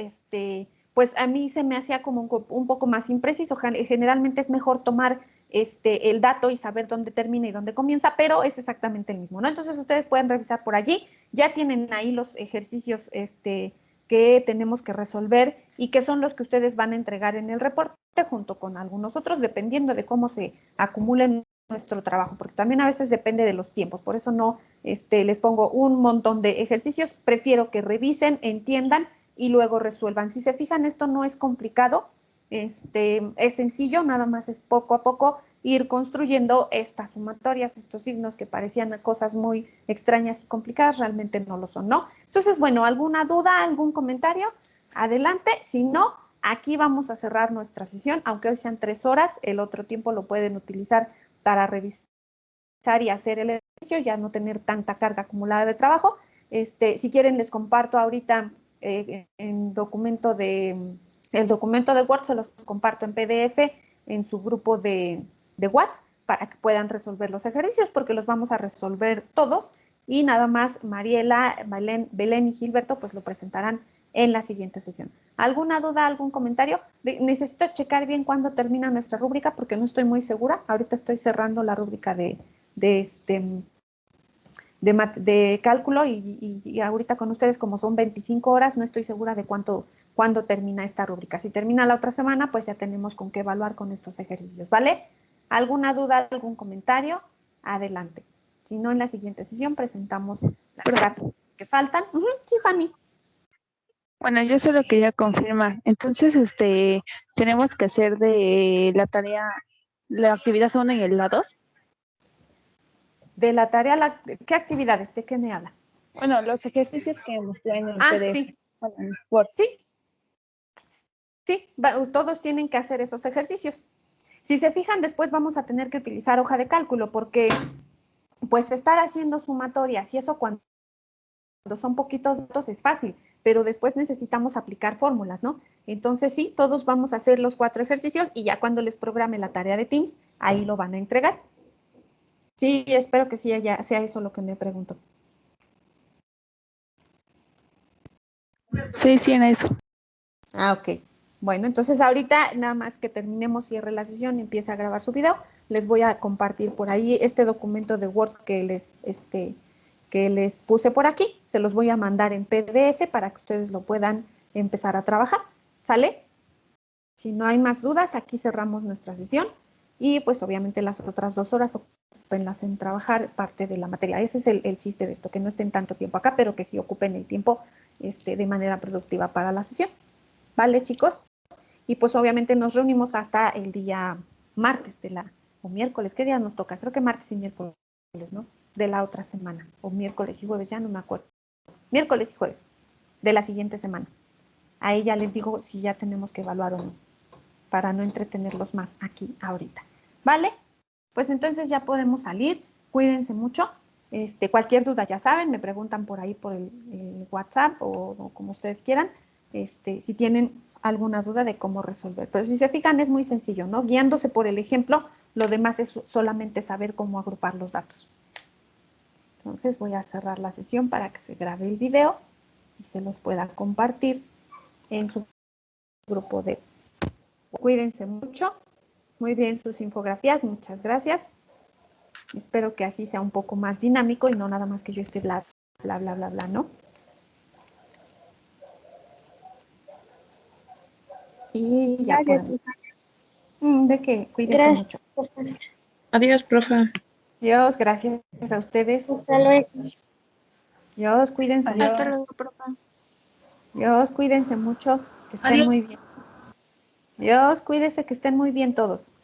pues a mí se me hacía como un poco más impreciso. Generalmente es mejor tomar el dato y saber dónde termina y dónde comienza, pero es exactamente el mismo, ¿no? Entonces ustedes pueden revisar por allí, ya tienen ahí los ejercicios que tenemos que resolver y que son los que ustedes van a entregar en el reporte junto con algunos otros, dependiendo de cómo se acumulen nuestro trabajo, porque también a veces depende de los tiempos, por eso no les pongo un montón de ejercicios, prefiero que revisen, entiendan y luego resuelvan. Si se fijan, esto no es complicado, es sencillo, nada más es poco a poco ir construyendo estas sumatorias, estos signos que parecían cosas muy extrañas y complicadas, realmente no lo son, ¿no? Entonces, bueno, ¿alguna duda, algún comentario? adelante. Si no, aquí vamos a cerrar nuestra sesión, aunque hoy sean 3 horas, el otro tiempo lo pueden utilizar para revisar y hacer el ejercicio, ya no tener tanta carga acumulada de trabajo. Si quieren, les comparto ahorita el documento de Word, se los comparto en PDF en su grupo de WhatsApp para que puedan resolver los ejercicios, porque los vamos a resolver todos y nada más Mariela, Belén y Gilberto pues lo presentarán en la siguiente sesión. ¿Alguna duda, algún comentario? Necesito checar bien cuándo termina nuestra rúbrica porque no estoy muy segura. Ahorita estoy cerrando la rúbrica de cálculo y ahorita con ustedes como son 25 horas, no estoy segura de cuándo termina esta rúbrica. Si termina la otra semana, pues ya tenemos con qué evaluar con estos ejercicios, ¿vale? ¿Alguna duda, algún comentario? Adelante. Si no, en la siguiente sesión presentamos las gráficas que faltan. Sí, Fanny. Bueno, yo solo quería confirmar. Entonces, tenemos que hacer de la tarea, la actividad 1 y la 2. De la tarea, ¿qué actividades? ¿De qué me habla? Bueno, los ejercicios que mostré en el PDF. Sí. Bueno, en Word. Sí, todos tienen que hacer esos ejercicios. Si se fijan, después vamos a tener que utilizar hoja de cálculo porque pues estar haciendo sumatorias y eso cuando son poquitos datos es fácil, pero después necesitamos aplicar fórmulas, ¿no? Entonces sí, todos vamos a hacer los 4 ejercicios y ya cuando les programe la tarea de Teams, ahí lo van a entregar. Sí, espero que sí sea eso lo que me pregunto. Sí, en eso. Ok. Bueno, entonces ahorita nada más que terminemos, cierre la sesión y empiece a grabar su video, les voy a compartir por ahí este documento de Word que les puse por aquí, se los voy a mandar en PDF para que ustedes lo puedan empezar a trabajar, ¿sale? Si no hay más dudas, aquí cerramos nuestra sesión y pues obviamente las otras 2 horas ocupenlas en trabajar parte de la materia. Ese es el chiste de esto, que no estén tanto tiempo acá, pero que sí ocupen el tiempo de manera productiva para la sesión. ¿Vale, chicos? Y pues obviamente nos reunimos hasta el día martes o miércoles. ¿Qué día nos toca? Creo que martes y miércoles, ¿no? De la otra semana. O miércoles y jueves, ya no me acuerdo. Miércoles y jueves de la siguiente semana. Ahí ya les digo si ya tenemos que evaluar o no, para no entretenerlos más aquí ahorita. ¿Vale? Pues entonces ya podemos salir. Cuídense mucho. Cualquier duda ya saben, me preguntan por ahí por el WhatsApp o como ustedes quieran. Si tienen alguna duda de cómo resolver. Pero si se fijan es muy sencillo, ¿no? Guiándose por el ejemplo, lo demás es solamente saber cómo agrupar los datos. Entonces voy a cerrar la sesión para que se grabe el video y se los pueda compartir en su grupo de... Cuídense mucho. Muy bien sus infografías, muchas gracias. Espero que así sea un poco más dinámico y no nada más que yo esté bla, bla, bla, bla, bla, ¿no? Y ya Gracias, podemos. ¿De qué? Cuídense gracias. mucho. Adiós, profe. Dios, gracias a ustedes. Hasta luego. Dios, cuídense mucho. Hasta luego, profe. Dios, cuídense mucho. Que estén muy bien. Dios, cuídense, que estén muy bien todos.